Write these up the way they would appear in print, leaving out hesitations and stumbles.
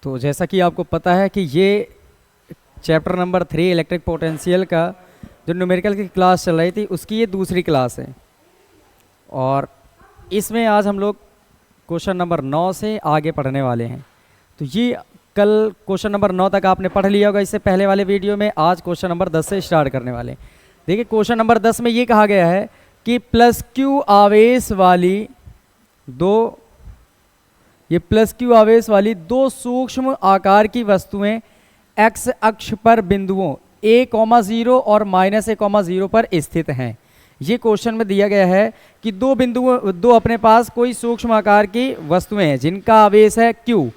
तो जैसा कि आपको पता है कि ये चैप्टर नंबर 3 इलेक्ट्रिक पोटेंशियल का जो न्यूमेरिकल की क्लास चल रही थी उसकी ये दूसरी क्लास है और इसमें आज हम लोग क्वेश्चन नंबर 9 से आगे पढ़ने वाले हैं। तो ये कल क्वेश्चन नंबर 9 तक आपने पढ़ लिया होगा इससे पहले वाले वीडियो में। आज क्वेश्चन नंबर 10 से स्टार्ट करने वाले हैं। देखिए क्वेश्चन नंबर 10 में ये कहा गया है कि प्लस क्यू आवेश वाली दो सूक्ष्म आकार की वस्तुएं एक्स अक्ष पर बिंदुओं a,0 और -a,0 पर स्थित हैं। ये क्वेश्चन में दिया गया है कि दो अपने पास कोई सूक्ष्म आकार की वस्तुएं हैं जिनका आवेश है q,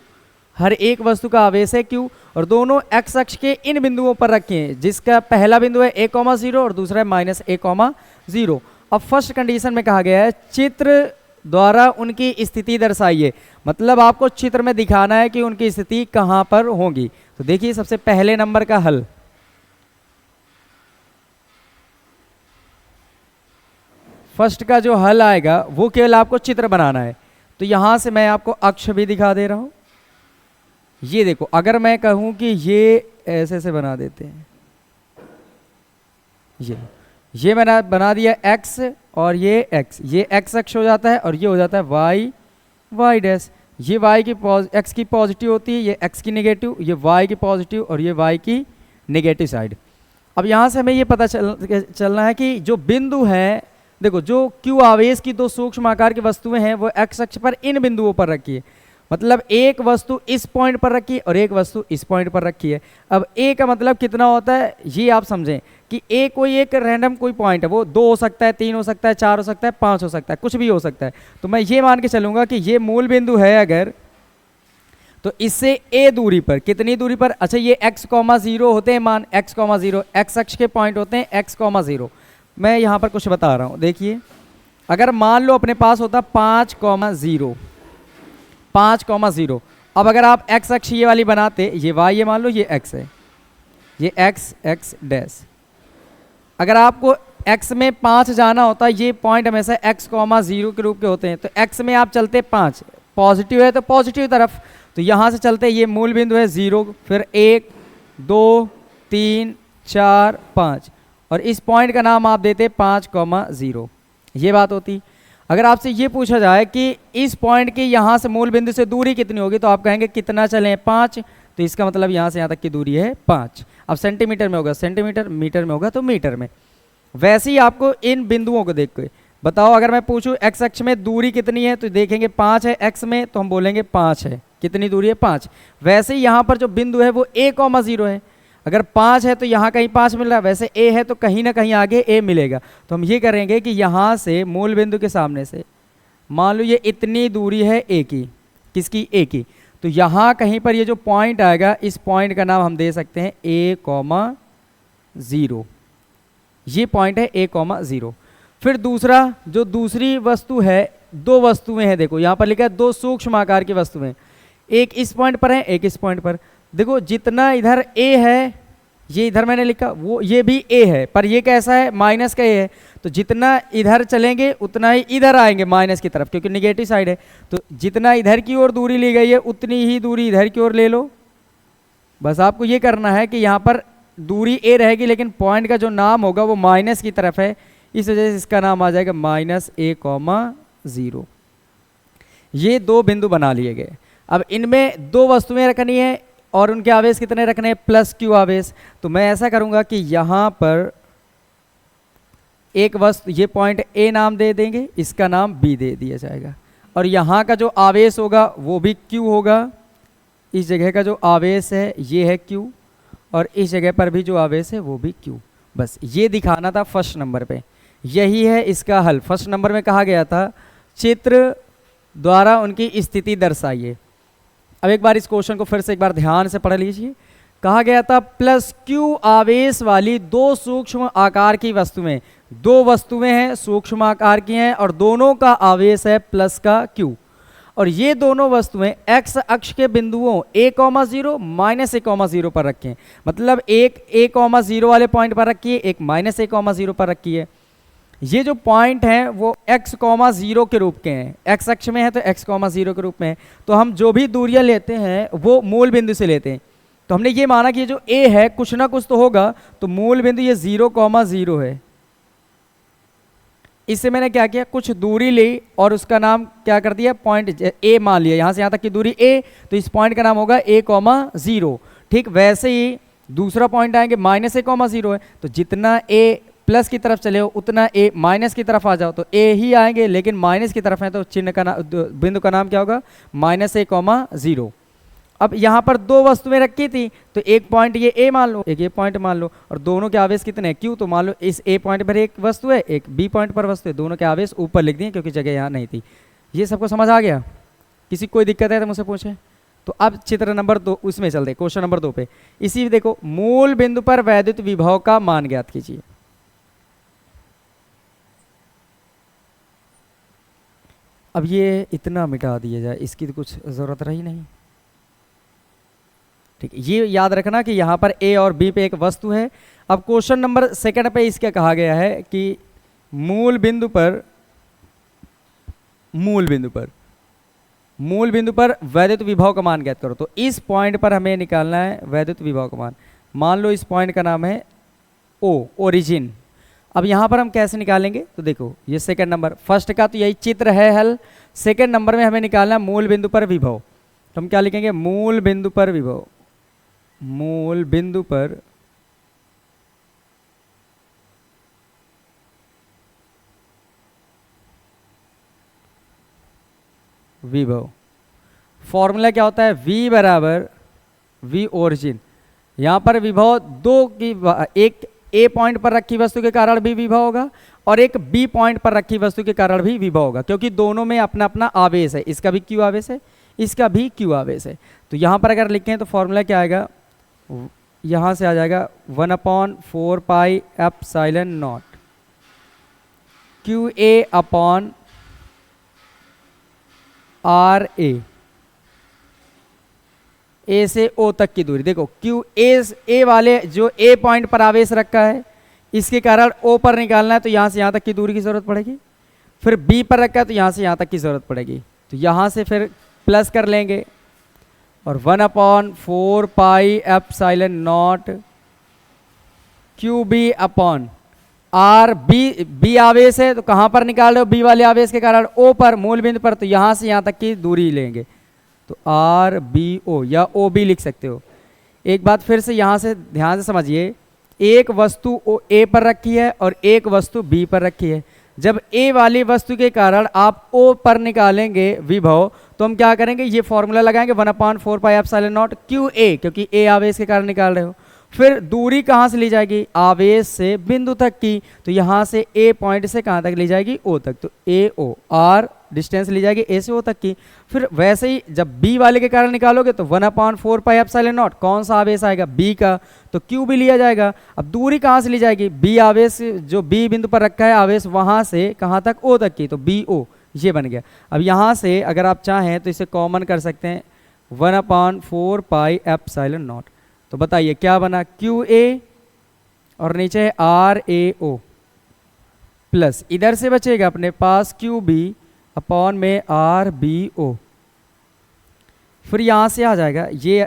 हर एक वस्तु का आवेश है q और दोनों x अक्ष के इन बिंदुओं पर रखे हैं जिसका पहला बिंदु है a,0 और दूसरा है -a,0। अब फर्स्ट कंडीशन में कहा गया है चित्र द्वारा उनकी स्थिति दर्शाइए, मतलब आपको चित्र में दिखाना है कि उनकी स्थिति कहां पर होगी। तो देखिए सबसे पहले नंबर का हल, फर्स्ट का जो हल आएगा वो केवल आपको चित्र बनाना है। तो यहां से मैं आपको अक्ष भी दिखा दे रहा हूं। ये देखो, अगर मैं कहूं कि ये ऐसे से बना देते हैं, ये मैंने बना दिया x और ये x अक्ष हो जाता है और ये हो जाता है y डैश। ये x की पॉजिटिव होती है, ये x की नेगेटिव, ये y की पॉजिटिव और ये y की नेगेटिव साइड। अब यहाँ से हमें ये पता चलना है कि जो बिंदु है, देखो जो q आवेश की दो सूक्ष्म आकार की वस्तुएं हैं वो x अक्ष पर इन बिंदुओं पर रखी है, मतलब एक वस्तु इस पॉइंट पर रखी है और एक वस्तु इस पॉइंट पर रखी है। अब a का मतलब कितना होता है ये आप समझें कि a कोई एक रैंडम कोई पॉइंट है, वो 2 हो सकता है, 3 हो सकता है, 4 हो सकता है, 5 हो सकता है, कुछ भी हो सकता है। तो मैं ये मान के चलूंगा कि ये मूल बिंदु है अगर, तो इससे a दूरी पर कितनी दूरी पर, अच्छा ये x,0 होते हैं मान, x,0 x अक्ष के पॉइंट होते हैं x,0। मैं यहाँ पर कुछ बता रहा हूँ, देखिए अगर मान लो अपने पास होता 5,0, अब अगर आप x अक्ष ये वाली बनाते, ये y ये मान लो ये x है, ये x डैश। अगर आपको x में 5 जाना होता, ये पॉइंट हमेशा x,0 के रूप के होते हैं, तो x में आप चलते 5, पॉजिटिव है तो पॉजिटिव तरफ, तो यहाँ से चलते ये मूल बिंदु है 0, फिर 1 2 3 4 5 और इस पॉइंट का नाम आप देते 5,0। ये बात होती। अगर आपसे ये पूछा जाए कि इस पॉइंट की यहाँ से मूल बिंदु से दूरी कितनी होगी, तो आप कहेंगे कितना चलें 5, तो इसका मतलब यहाँ से यहाँ तक की दूरी है 5। अब सेंटीमीटर में होगा सेंटीमीटर, मीटर में होगा तो मीटर में। वैसे ही आपको इन बिंदुओं को देख के बताओ, अगर मैं पूछूं x अक्ष में दूरी कितनी है तो देखेंगे 5 है x में, तो हम बोलेंगे 5 है। कितनी दूरी है 5। वैसे ही यहाँ पर जो बिंदु है वो a,0 है, अगर 5 है तो यहाँ कहीं 5 मिल रहा है, वैसे a है तो कहीं ना कहीं आगे a मिलेगा। तो हम ये करेंगे कि यहाँ से मूल बिंदु के सामने से मान लो ये इतनी दूरी है a की, किसकी a की, तो यहाँ कहीं पर ये जो पॉइंट आएगा इस पॉइंट का नाम हम दे सकते हैं a,0। ये पॉइंट है a,0। फिर दूसरा जो दूसरी वस्तु है, दो वस्तुएं हैं, देखो यहाँ पर लिखा है दो सूक्ष्म आकार की वस्तुएं, एक इस पॉइंट पर है एक इस पॉइंट पर। देखो जितना इधर a है, ये इधर मैंने लिखा वो ये भी a है, पर ये कैसा है माइनस का a है, तो जितना इधर चलेंगे उतना ही इधर आएंगे माइनस की तरफ, क्योंकि निगेटिव साइड है। तो जितना इधर की ओर दूरी ली गई है उतनी ही दूरी इधर की ओर ले लो। बस आपको ये करना है कि यहाँ पर दूरी a रहेगी लेकिन पॉइंट का जो नाम होगा वो माइनस की तरफ है, इस वजह से इसका नाम आ जाएगा -a,0। ये दो बिंदु बना लिए गए। अब इनमें दो वस्तुएं रखनी है और उनके आवेश कितने रखने हैं, प्लस q आवेश। तो मैं ऐसा करूंगा कि यहाँ पर एक वस्तु, ये पॉइंट a नाम दे देंगे, इसका नाम b दे दिया जाएगा, और यहाँ का जो आवेश होगा वो भी q होगा। इस जगह का जो आवेश है ये है q और इस जगह पर भी जो आवेश है वो भी q। बस ये दिखाना था फर्स्ट नंबर पे, यही है इसका हल। फर्स्ट नंबर में कहा गया था चित्र द्वारा उनकी स्थिति दर्शाइए। अब एक बार इस क्वेश्चन को फिर से एक बार ध्यान से पढ़ लीजिए। कहा गया था प्लस q आवेश वाली दो सूक्ष्म आकार की वस्तुएं, दो वस्तुएं हैं सूक्ष्म आकार की हैं और दोनों का आवेश है प्लस का q, और ये दोनों वस्तुएं x अक्ष के बिंदुओं a,0 -a,0 पर रखें, मतलब एक a,0 वाले पॉइंट पर रखी है, एक -a,0 पर रखी है। ये जो पॉइंट हैं वो x, 0 के रूप के हैं, x अक्ष में है तो x, 0 के रूप में है। तो हम जो भी दूरियां लेते हैं वो मूल बिंदु से लेते हैं। तो हमने ये माना कि ये जो a है कुछ ना कुछ तो होगा, तो मूल बिंदु ये 0, 0 है। इससे मैंने क्या किया, कुछ दूरी ली और उसका नाम क्या कर दिया, पॉइंट a मान लिया। यहाँ से यहाँ तक की दूरी a, तो इस पॉइंट का नाम होगा a, 0। ठीक वैसे ही दूसरा पॉइंट आएंगे -a, 0 है, तो जितना a प्लस की तरफ चले हो उतना a माइनस की तरफ आ जाओ, तो a ही आएंगे, लेकिन माइनस की तरफ है तो चिन्ह का बिंदु का नाम क्या होगा, -a, 0। अब यहाँ पर दो वस्तुएं रखी थी, तो एक पॉइंट ये a मान लो, एक ये पॉइंट मान लो, और दोनों के आवेश कितने हैं, q। तो मान लो इस a पॉइंट पर एक वस्तु है, एक b पॉइंट पर वस्तु है, दोनों के आवेश ऊपर लिख दिए क्योंकि जगह यहाँ नहीं थी। ये सबको समझ आ गया? किसी कोई दिक्कत है तो मुझसे पूछे। तो अब चित्र नंबर 2 उसमें चलते, क्वेश्चन नंबर 2 पे। इसी देखो, मूल बिंदु पर वैद्युत विभव का मान ज्ञात कीजिए। अब ये इतना मिटा दिया जाए, इसकी तो कुछ जरूरत रही नहीं। ठीक, ये याद रखना कि यहाँ पर a और b पे एक वस्तु है। अब क्वेश्चन नंबर 2 पे इसका कहा गया है कि मूल बिंदु पर वैद्युत विभव का मान ज्ञात करो। तो इस पॉइंट पर हमें निकालना है वैद्युत विभव का मान। मान लो इस पॉइंट का नाम है O, ओरिजिन। अब यहाँ पर हम कैसे निकालेंगे, तो देखो ये सेकंड नंबर, फर्स्ट का तो यही चित्र है हल, सेकंड नंबर में हमें निकालना है मूल बिंदु पर विभव। तो हम क्या लिखेंगे, मूल बिंदु पर विभव, मूल बिंदु पर विभव। फॉर्मूला क्या होता है, V बराबर V ओरिजिन। यहाँ पर विभव दो की, एक A पॉइंट पर रखी वस्तु के कारण भी विभव होगा और एक B पॉइंट पर रखी वस्तु के कारण भी विभव होगा, क्योंकि दोनों में अपना अपना आवेश है। इसका भी Q आवेश है, इसका भी Q आवेश है। तो यहाँ पर अगर लिखें तो फॉर्मूला क्या आएगा, यहाँ से आ जाएगा 1/4 pi epsilon not QA upon RA। A से O तक की दूरी, देखो Q A वाले जो A पॉइंट पर आवेश रखा है इसके कारण O पर निकालना है, तो यहाँ से यहाँ तक की दूरी की जरूरत पड़ेगी। फिर B पर रखा है तो यहाँ से यहाँ तक की जरूरत पड़ेगी, तो यहाँ से फिर प्लस कर लेंगे और 1/4 pi epsilon not QB upon R। B आवेश है तो कहाँ पर निकाल रहे हो, B वाले आवेश के कारण O पर, मूल बिंदु पर, तो यहाँ से यहाँ तक की दूरी लेंगे, तो RBO या OB लिख सकते हो। एक बात फिर से यहाँ से ध्यान से समझिए, एक वस्तु A पर रखी है और एक वस्तु B पर रखी है। जब A वाली वस्तु के कारण आप O पर निकालेंगे विभव, तो हम क्या करेंगे, ये फॉर्मूला लगाएंगे 1/4 पाई एप्सिलॉन नॉट QA, क्योंकि A आवेश के कारण निकाल रहे हो। फिर दूरी कहाँ से ली जाएगी, आवेश से बिंदु तक की, तो यहाँ से A पॉइंट से कहाँ तक ली जाएगी, O तक, तो AO, R डिस्टेंस ली जाएगी A से O तक की। फिर वैसे ही जब B वाले के कारण निकालोगे तो 1/4 पाई एप्सिलॉन नॉट, कौन सा आवेश आएगा, B का, तो Q भी लिया जाएगा। अब दूरी कहाँ से ली जाएगी, B आवेश जो B बिंदु पर रखा है आवेश, वहाँ से कहाँ तक, O तक की, तो BO, ये बन गया। अब यहाँ से अगर आप चाहें तो इसे कॉमन कर सकते हैं 1/4 पाई एप्सिलॉन नॉट। तो बताइए क्या बना, QA और नीचे है RAO प्लस इधर से बचेगा अपने पास QB अपॉन में RBO। फिर यहाँ से आ जाएगा ये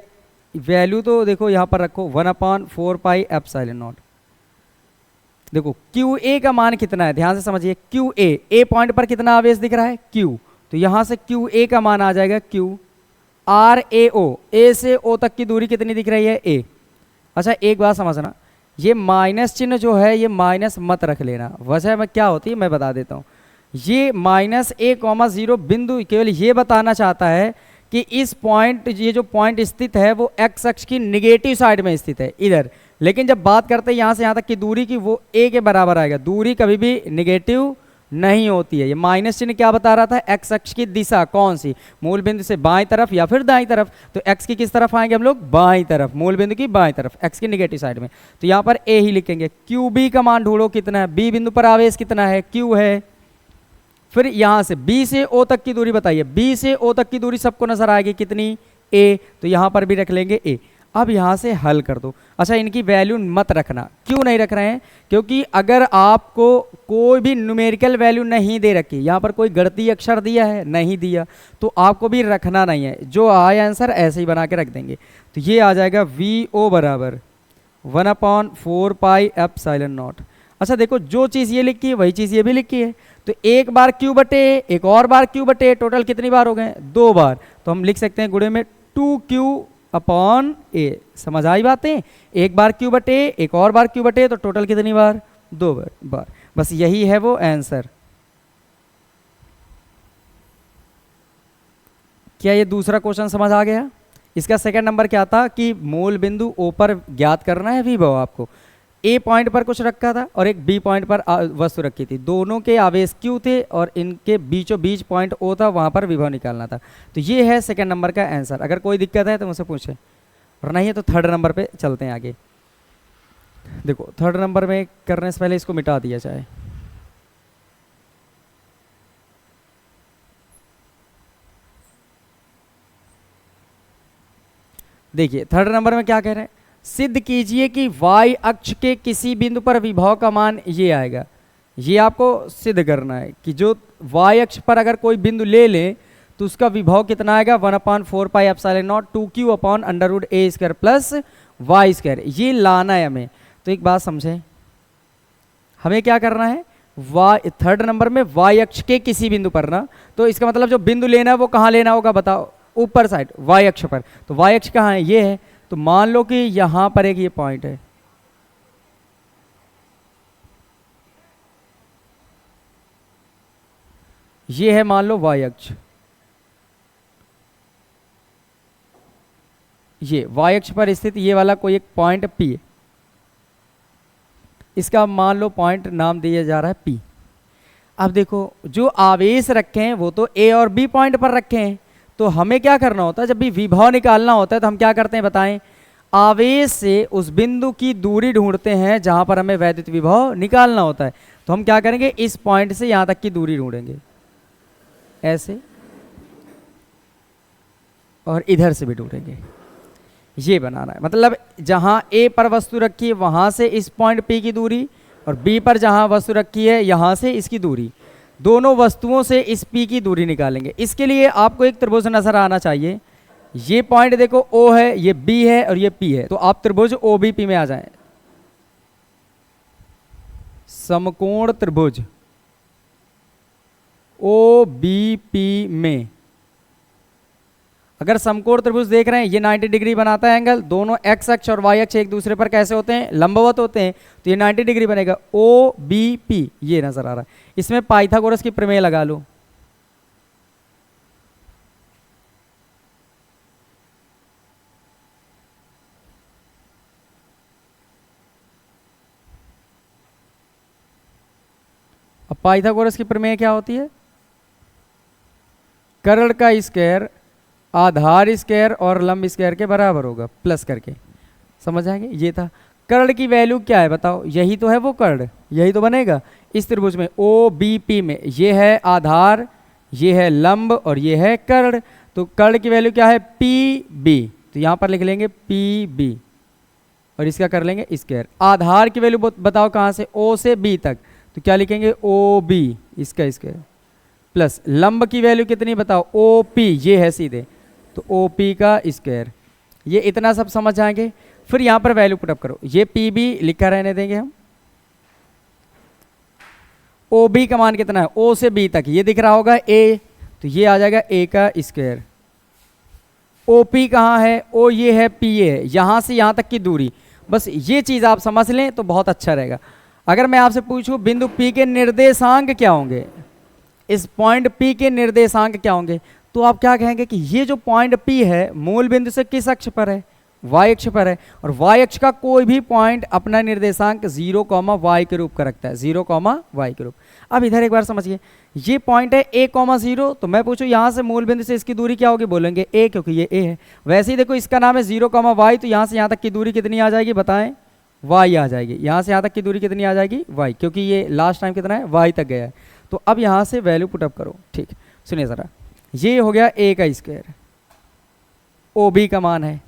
वैल्यू, तो देखो यहाँ पर रखो 1/4 पाई एप्सिलॉन नॉट। देखो QA का मान कितना है, ध्यान से समझिए, QA A पॉइंट पर कितना आवेश दिख रहा है, Q, तो यहाँ से QA का मान आ जाएगा Q। RAO, A से O तक की दूरी कितनी दिख रही है, A। अच्छा एक बात समझना, ये माइनस चिन्ह जो है ये माइनस मत रख लेना, वजह में क्या होती है मैं बता देता हूँ। ये -a,0 बिंदु केवल ये बताना चाहता है कि इस पॉइंट, ये जो पॉइंट स्थित है वो x अक्ष की निगेटिव साइड में स्थित है इधर, लेकिन जब बात करते हैं यहाँ से यहाँ तक की दूरी की, वो a के बराबर आएगा। दूरी कभी भी निगेटिव नहीं होती है। ये माइनस चिन्ह क्या बता रहा था, x अक्ष की दिशा कौन सी, मूल बिंदु से बाएं तरफ या फिर दाएं तरफ, तो x की किस तरफ आएंगे हम लोग, बाएं तरफ, मूल बिंदु की बाएं तरफ, x की निगेटिव साइड में, तो यहाँ पर a ही लिखेंगे। QB का मान ढूंढो कितना है, B बिंदु पर आवेश कितना है, Q है। फिर यहाँ से B से O तक की दूरी बताइए, B से O तक की दूरी सबको नजर आएगी कितनी, A, तो यहाँ पर भी रख लेंगे A। अब यहाँ से हल कर दो। अच्छा, इनकी वैल्यू मत रखना। क्यों नहीं रख रहे हैं? क्योंकि अगर आपको कोई भी न्यूमेरिकल वैल्यू नहीं दे रखी, यहाँ पर कोई गणितीय अक्षर दिया है, नहीं दिया, तो आपको भी रखना नहीं है। जो आए आंसर ऐसे ही बना के रख देंगे। तो ये आ जाएगा VO बराबर 1/4 पाई एप्सिलॉन नॉट। अच्छा देखो, जो चीज़ ये लिखी है वही चीज़ ये भी लिखी है। तो एक बार Q बटे एक और बार Q बटे, टोटल कितनी बार हो गए? 2 बार। तो हम लिख सकते हैं गुणे में 2Q अपॉन A। समझ आई बातें? एक बार Q बटे एक और बार Q बटे, तो टोटल कितनी बार? 2 बार। बस यही है वो आंसर। क्या ये दूसरा क्वेश्चन समझ आ गया? इसका सेकंड नंबर क्या था कि मूल बिंदु O पर ज्ञात करना है विभव। आपको A पॉइंट पर कुछ रखा था और एक B पॉइंट पर वस्तु रखी थी, दोनों के आवेश Q थे और इनके बीचों बीच पॉइंट O था, वहां पर विभव निकालना था। तो ये है सेकंड नंबर का आंसर। अगर कोई दिक्कत है तो मुझसे पूछे, और नहीं है तो थर्ड नंबर पे चलते हैं आगे। देखो, थर्ड नंबर में करने से पहले इसको मिटा दिया जाए। देखिए, थर्ड नंबर में क्या कह रहे हैं? सिद्ध कीजिए कि y अक्ष के किसी बिंदु पर विभव का मान ये आएगा। ये आपको सिद्ध करना है कि जो y अक्ष पर अगर कोई बिंदु ले लें तो उसका विभव कितना आएगा? 1/4 pi epsilon naught 2Q upon √A² plus y²। ये लाना है हमें। तो एक बात समझें, हमें क्या करना है? थर्ड नंबर में y अक्ष के किसी बिंदु पर ना, तो इसका मतलब जो बिंदु लेना है वो कहाँ लेना होगा बताओ? ऊपर साइड, y अक्ष पर। तो y अक्ष कहाँ है? ये है। तो मान लो कि यहां पर एक ये पॉइंट है, ये है मान लो y अक्ष। ये y अक्ष पर स्थित ये वाला कोई एक पॉइंट P है। इसका मान लो पॉइंट नाम दिया जा रहा है P। अब देखो, जो आवेश रखे हैं वो तो A और B पॉइंट पर रखे हैं। तो हमें क्या करना होता है? जब भी विभव निकालना होता है तो हम क्या करते हैं बताएं? आवेश से उस बिंदु की दूरी ढूंढते हैं जहां पर हमें वैद्युत विभव निकालना होता है। तो हम क्या करेंगे? इस पॉइंट से यहां तक की दूरी ढूंढेंगे, ऐसे, और इधर से भी ढूंढेंगे। ये बनाना है। मतलब जहां A पर वस्तु रखी है वहां से इस पॉइंट P की दूरी, और B पर जहां वस्तु रखी है यहां से इसकी दूरी, दोनों वस्तुओं से इस P की दूरी निकालेंगे। इसके लिए आपको एक त्रिभुज नजर आना चाहिए। ये पॉइंट देखो O है, ये B है और ये P है। तो आप त्रिभुज OBP में आ जाएं। समकोण त्रिभुज OBP में अगर समकोण त्रिभुज देख रहे हैं, ये 90 डिग्री बनाता है एंगल। दोनों x अक्ष और y अक्ष एक दूसरे पर कैसे होते हैं? लंबवत होते हैं। तो ये 90 डिग्री बनेगा। OBP ये नजर आ रहा है। इसमें पाइथागोरस की प्रमेय लगा लो। अब पाइथागोरस की प्रमेय क्या होती है? कर्ण का स्क्वायर आधार स्क्वायर और लंब स्क्वायर के बराबर होगा, प्लस करके। समझ आएंगे? ये था। कर्ण की वैल्यू क्या है बताओ? यही तो है वो कर्ण, यही तो बनेगा इस त्रिभुज में OBP में। ये है आधार, ये है लंब और ये है कर्ण। तो कर्ण की वैल्यू क्या है? PB। तो यहां पर लिख लेंगे PB और इसका कर लेंगे स्क्वायर। आधार की वैल्यू बताओ कहां से? O से B तक। तो क्या लिखेंगे? OB, इसका स्क्वायर, प्लस लंब की वैल्यू कितनी बताओ? OP, ये है सीधे, तो OP का स्क्वायर। ये इतना सब समझ जाएंगे। फिर यहां पर वैल्यू पुटअप करो। ये PB लिखा रहने देंगे हम। OB का मान कितना है? O से B तक, ये दिख रहा होगा A, तो ये आ जाएगा A का स्क्वायर। OP कहाँ है? O ये है, P ये है, यहां से यहां तक की दूरी। बस ये चीज आप समझ लें तो बहुत अच्छा रहेगा। अगर मैं आपसे पूछूं बिंदु P के निर्देशांक क्या होंगे, इस पॉइंट P के निर्देशांक क्या होंगे, तो आप क्या कहेंगे कि ये जो पॉइंट P है मूल बिंदु से किस अक्ष पर है? y अक्ष पर है। और y अक्ष का कोई भी पॉइंट अपना निर्देशांक 0, y के रूप का रखता है, 0, y के रूप। अब इधर एक बार समझिए, ये पॉइंट है a, 0। तो मैं पूछूं यहां से मूल बिंदु से इसकी दूरी क्या होगी? बोलेंगे a, क्योंकि ये a है। वैसे ही देखो, इसका नाम है 0, y, तो यहां से यहां तक की दूरी कितनी आ जाएगी बताएं? y आ जाएगी। यहां से यहां तक की दूरी कितनी आ जाएगी? y, क्योंकि ये लास्ट टाइम कितना है? y तक गया है। तो अब यहां से वैल्यू पुटअप करो। ठीक, सुनिए जरा, ये हो गया a का स्क्वायर, OB का मान है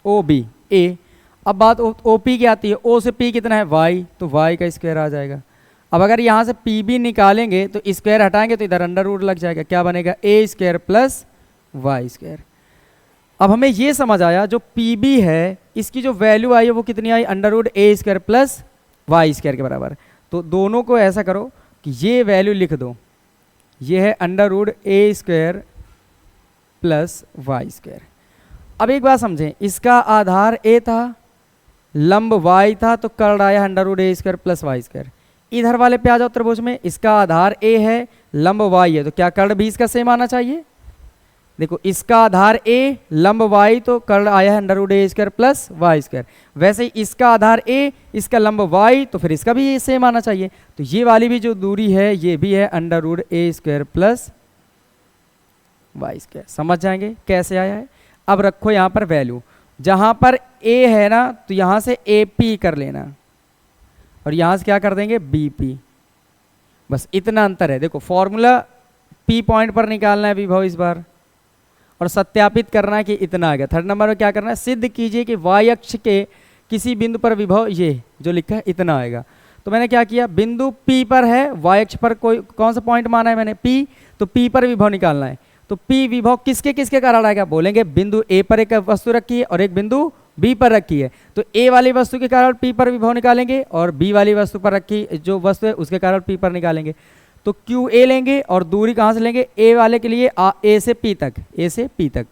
OB, ए। अब बात ओ पी की आती है, ओ से पी कितना है वाई, तो वाई का स्क्वायर आ जाएगा। अब अगर यहाँ से पी भी निकालेंगे तो स्क्वायर हटाएंगे तो इधर अंडर रूट लग जाएगा, क्या बनेगा ए स्क्वायर प्लस वाई स्क्वायर। अब हमें ये समझ आया जो पी बी है इसकी जो वैल्यू आई है वो कितनी आई, under root A square plus Y square के बराबर। तो दोनों को ऐसा करो कि ये वैल्यू लिख दो, ये है under root A square plus Y square. अब एक बात समझें, इसका आधार ए था, लंब वाई था, तो कर्ण आया under root A square plus Y square. इधर वाले पे आ जाओ त्रिभुज में, इसका आधार ए है, लंब वाई है, तो क्या कर्ण भी इसका सेम आना चाहिए। देखो इसका आधार ए, लंब वाई, तो कर्ण आया है under root A square plus Y square. वैसे ही इसका आधार ए, इसका लंब वाई, तो फिर इसका भी सेम आना चाहिए। तो ये वाली भी जो दूरी है ये भी है under root A square plus Y square. समझ जाएंगे कैसे आया है। अब रखो यहाँ पर वैल्यू, जहाँ पर ए है ना तो यहाँ से ए पी कर लेना और यहाँ से क्या कर देंगे बी पी, बस इतना अंतर है। देखो फॉर्मूला पी पॉइंट पर निकालना है विभव इस बार और सत्यापित करना है कि इतना आ गया। थर्ड नंबर में क्या करना है, सिद्ध कीजिए कि वाई अक्ष के किसी बिंदु पर विभव ये जो लिखा है इतना आएगा। तो मैंने क्या किया, बिंदु पी पर है, वाई अक्ष पर कोई कौन सा पॉइंट माना है मैंने पी, तो पी पर विभव निकालना है। तो पी विभव किसके किसके कारण आएगा, बोलेंगे बिंदु ए पर एक वस्तु रखी है और एक बिंदु बी पर रखी है, तो ए वाली वस्तु के कारण पी पर विभव निकालेंगे और बी वाली वस्तु पर रखी जो वस्तु है उसके कारण पी पर निकालेंगे। तो क्यू ए लेंगे और दूरी कहाँ से लेंगे, ए वाले के लिए ए से पी तक, ए से पी तक।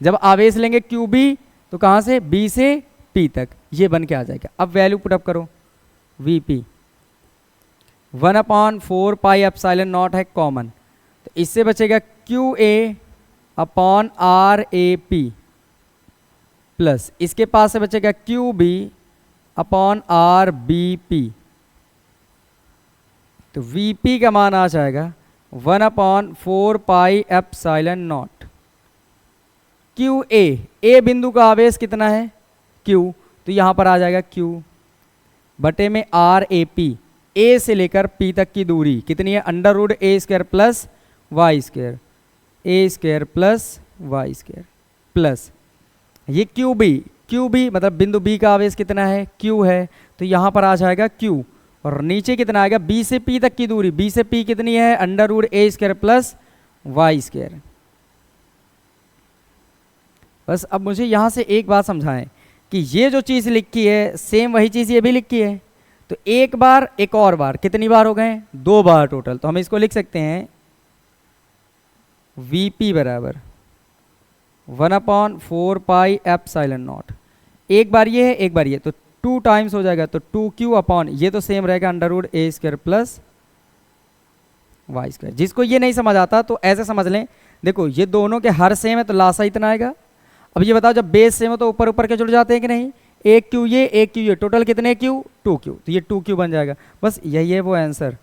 जब आवेश लेंगे क्यू बी तो कहाँ से, बी से पी तक, ये बन के आ जाएगा। अब वैल्यू पुटअप करो, V P 1/4 pi epsilon naught है कॉमन, तो इससे बचेगा Q A upon R A P plus इसके पास से बचेगा Q B upon R B P. तो वी पी का मान आ जाएगा 1/4 pi epsilon naught Q A बिंदु का आवेश कितना है क्यू, तो यहां पर आ जाएगा क्यू बटे में आर ए पी, ए से लेकर पी तक की दूरी कितनी है, under root A square plus Y square, A square plus Y square plus ये क्यू बी मतलब बिंदु बी का आवेश कितना है क्यू है, तो यहां पर आ जाएगा क्यू और नीचे कितना आएगा, बी से पी तक की दूरी, बी से पी कितनी है, under root A square plus Y square. बस अब मुझे यहां से एक बात समझाएं कि ये जो चीज़ लिखी है सेम वही चीज़ ये भी लिखी है, तो एक बार एक और बार कितनी बार हो गए, 2 बार टोटल। तो हम इसको लिख सकते हैं वी पी बराबर 1/4 पाई एप्सिलॉन नॉट, एक बार ये है एक बार ये, तो 2 टाइम्स हो जाएगा, तो 2q अपॉन ये तो सेम रहेगा under root A square plus Y square. जिसको ये नहीं समझ आता तो ऐसे समझ लें, देखो ये दोनों के हर सेम है तो लासा इतना आएगा। अब ये बताओ जब बेस सेम हो तो ऊपर ऊपर के जुड़ जाते हैं कि नहीं, एक क्यू ये टोटल कितने क्यू 2q, तो ये 2q बन जाएगा। बस यही है वो आंसर,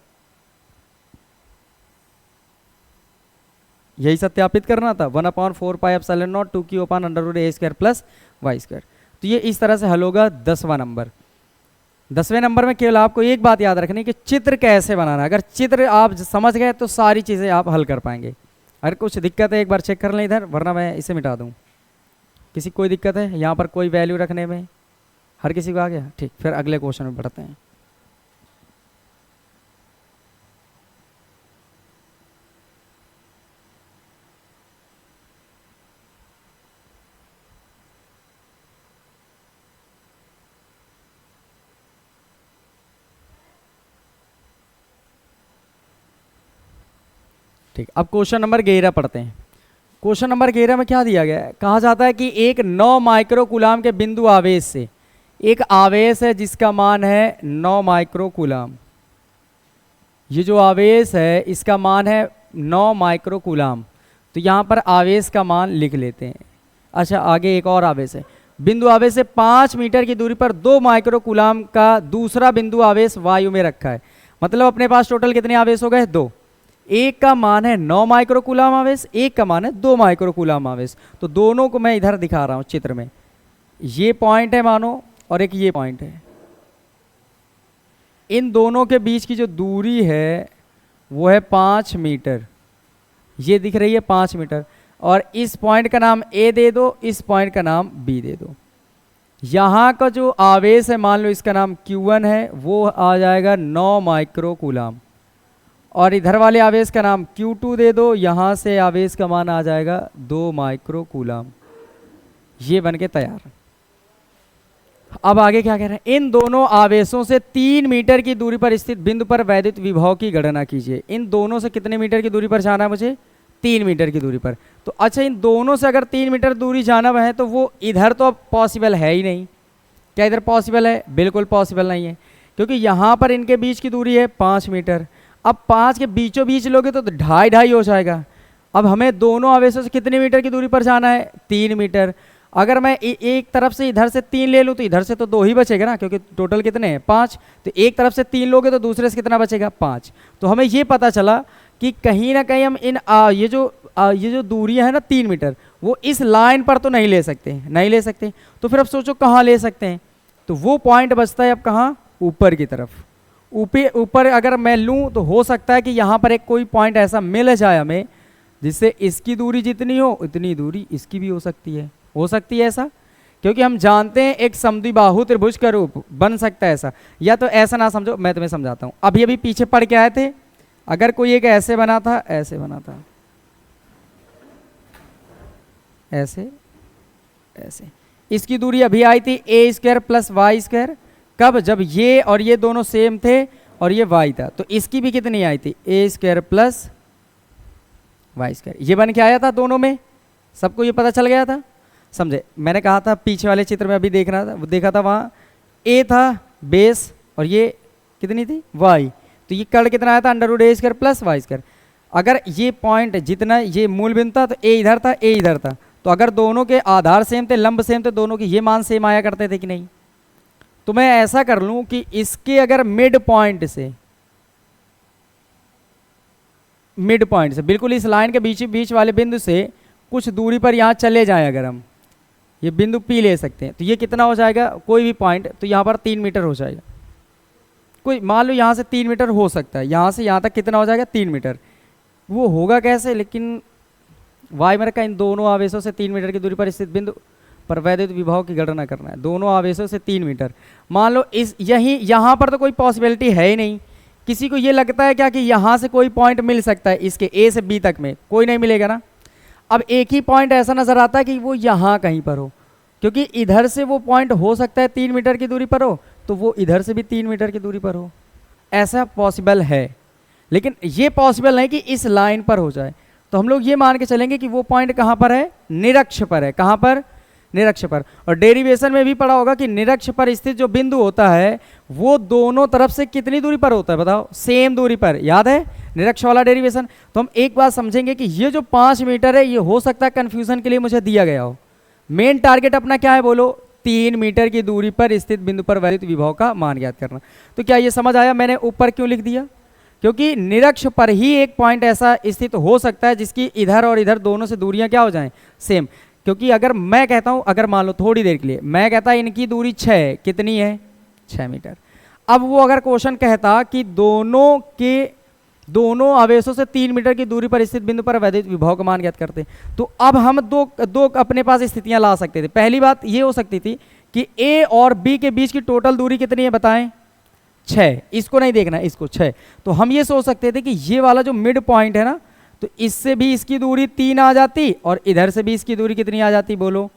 यही सत्यापित करना था। 1/4 pi epsilon naught 2q upon under root A square plus Y square. तो ये इस तरह से हल होगा 10वां नंबर। 10वें नंबर में केवल आपको एक बात याद रखनी कि चित्र कैसे बनाना है। अगर चित्र आप समझ गए तो सारी चीज़ें आप हल कर पाएंगे। अगर कुछ दिक्कत है एक बार चेक कर लें इधर, वरना मैं इसे मिटा दूँ। किसी कोई दिक्कत है यहाँ पर कोई वैल्यू रखने में, हर किसी को आ गया, ठीक। फिर अगले क्वेश्चन में बढ़ते हैं। ठीक, अब क्वेश्चन नंबर 11 पढ़ते हैं। क्वेश्चन नंबर 11 में क्या दिया गया है, कहा जाता है कि एक 9 माइक्रो कूलाम के बिंदु आवेश से एक आवेश है जिसका मान है 9 माइक्रो कूलाम। ये जो आवेश है इसका मान है 9 माइक्रो कूलाम, तो यहाँ पर आवेश का मान लिख लेते हैं। अच्छा आगे एक और आवेश है, बिंदु आवेश से 5 मीटर की दूरी पर 2 माइक्रो कूलाम का दूसरा बिंदु आवेश वायु में रखा है। मतलब अपने पास टोटल कितने आवेश हो गए, 2। एक का मान है 9 माइक्रो कूलाम आवेश, एक का मान है 2 माइक्रो कूलाम आवेश। तो दोनों को मैं इधर दिखा रहा हूँ चित्र में, ये पॉइंट है मानो और एक ये पॉइंट है। इन दोनों के बीच की जो दूरी है वो है 5 मीटर, ये दिख रही है 5 मीटर। और इस पॉइंट का नाम ए दे दो, इस पॉइंट का नाम बी दे दो। यहाँ का जो आवेश है, मान लो इसका नाम Q1 है, वो आ जाएगा 9 माइक्रो कूलाम, और इधर वाले आवेश का नाम Q2 दे दो, यहाँ से आवेश का मान आ जाएगा 2 माइक्रो कूलाम। ये बन के तैयार। अब आगे क्या कह रहे हैं, इन दोनों आवेशों से 3 मीटर की दूरी पर स्थित बिंदु पर वैद्युत विभव की गणना कीजिए। इन दोनों से कितने मीटर की दूरी पर जाना है मुझे, 3 मीटर की दूरी पर। तो अच्छा, इन दोनों से अगर 3 मीटर दूरी जाना है तो वो इधर तो अब पॉसिबल है ही नहीं। क्या इधर पॉसिबल है? बिल्कुल पॉसिबल नहीं है, क्योंकि यहाँ पर इनके बीच की दूरी है 5 मीटर। अब 5 के बीचों बीच लोगे तो 2.5 हो जाएगा। अब हमें दोनों आवेशों से कितने मीटर की दूरी पर जाना है, 3 मीटर। अगर मैं एक तरफ से इधर से 3 ले लूँ तो इधर से तो 2 ही बचेगा ना, क्योंकि टोटल कितने हैं, 5। तो एक तरफ से 3 लोगे तो दूसरे से कितना बचेगा, 5। तो हमें ये पता चला कि कहीं ना कहीं हम इन ये जो दूरियां है ना 3 मीटर, वो इस लाइन पर तो नहीं ले सकते। तो फिर अब सोचो कहाँ ले सकते हैं, तो वो पॉइंट बचता है अब कहाँ, ऊपर की तरफ। ऊपर अगर मैं लूँ तो हो सकता है कि यहाँ पर एक कोई पॉइंट ऐसा मिल जाए हमें जिससे इसकी दूरी जितनी हो उतनी दूरी इसकी भी हो सकती है ऐसा, क्योंकि हम जानते हैं एक समद्विबाहु त्रिभुज का रूप बन सकता है ऐसा। या तो ऐसा ना समझो, मैं तुम्हें समझाता हूँ। अभी पीछे पढ़ के आए थे, अगर कोई एक ऐसे बना था, ऐसे, इसकी दूरी अभी आई थी a² + y²। कब? जब ये और ये दोनों सेम थे और ये y था, तो इसकी भी कितनी आई थी, a² + y²। ये बन के आया था दोनों में, सबको ये पता चल गया था, समझे। मैंने कहा था पीछे वाले चित्र में अभी देखा था वहाँ a था बेस और ये कितनी थी, y। तो ये कर्ण कितना आया था, √a² + y²। अगर ये पॉइंट जितना ये मूल बिंदु था तो a इधर था, a इधर था, तो अगर दोनों के आधार सेम थे, लंब सेम थे, दोनों के ये मान सेम आया करते थे कि नहीं। तो मैं ऐसा कर लूं कि इसके अगर मिड पॉइंट से बिल्कुल इस लाइन के बीच वाले बिंदु से कुछ दूरी पर यहाँ चले जाएं, अगर हम ये बिंदु P ले सकते हैं, तो ये कितना हो जाएगा, कोई भी पॉइंट, तो यहाँ पर 3 मीटर हो जाएगा। कोई मान लो यहाँ से 3 मीटर हो सकता है, यहाँ से यहाँ तक कितना हो जाएगा, 3 मीटर। वो होगा कैसे, लेकिन वायुमंडल का इन दोनों आवेशों से 3 मीटर की दूरी पर स्थित बिंदु पर वैद्युत विभव की गणना करना है। दोनों आवेशों से 3 मीटर, मान लो यहाँ पर तो कोई पॉसिबिलिटी है ही नहीं। किसी को ये लगता है क्या कि यहाँ से कोई पॉइंट मिल सकता है, इसके A से B तक में कोई नहीं मिलेगा ना। अब एक ही पॉइंट ऐसा नजर आता है कि वो यहाँ कहीं पर हो, क्योंकि इधर से वो पॉइंट हो सकता है 3 मीटर की दूरी पर हो, तो वो इधर से भी 3 मीटर की दूरी पर हो, ऐसा पॉसिबल है। लेकिन ये पॉसिबल नहीं कि इस लाइन पर हो जाए। तो हम लोग ये मान के चलेंगे कि वो पॉइंट कहाँ पर है, निरक्ष पर है। कहाँ पर, निरक्ष पर। और डेरिवेशन में भी पढ़ा होगा कि निरक्ष पर स्थित जो बिंदु होता है वो दोनों तरफ से कितनी दूरी पर होता है, बताओ, सेम दूरी पर। याद है निरक्ष वाला डेरिवेशन। तो हम एक बात समझेंगे कि ये जो 5 मीटर है ये हो सकता है कंफ्यूजन के लिए मुझे दिया गया हो। मेन टारगेट अपना क्या है बोलो, 3 मीटर की दूरी पर स्थित बिंदु पर वैद्युत विभव का मान ज्ञात करना। तो क्या ये समझ आया मैंने ऊपर क्यों लिख दिया, क्योंकि निरक्ष पर ही एक पॉइंट ऐसा स्थित हो सकता है जिसकी इधर और इधर दोनों से दूरियां क्या हो जाएं, सेम। क्योंकि अगर मैं कहता हूं, अगर मान लो थोड़ी देर के लिए मैं कहता इनकी दूरी 6, कितनी है, 6 मीटर। अब वो अगर क्वेश्चन कहता कि दोनों आवेशों से 3 मीटर की दूरी पर स्थित बिंदु पर वैद्युत विभव का मान ज्ञात करते, तो अब हम दो अपने पास स्थितियां ला सकते थे। पहली बात ये हो सकती थी कि A और B के बीच की टोटल दूरी कितनी है बताएं, 6। इसको नहीं देखना, इसको 6। तो हम ये सोच सकते थे कि ये वाला जो मिड पॉइंट है ना, तो इससे भी इसकी दूरी 3 आ जाती और इधर से भी इसकी दूरी कितनी आ जाती, बोलो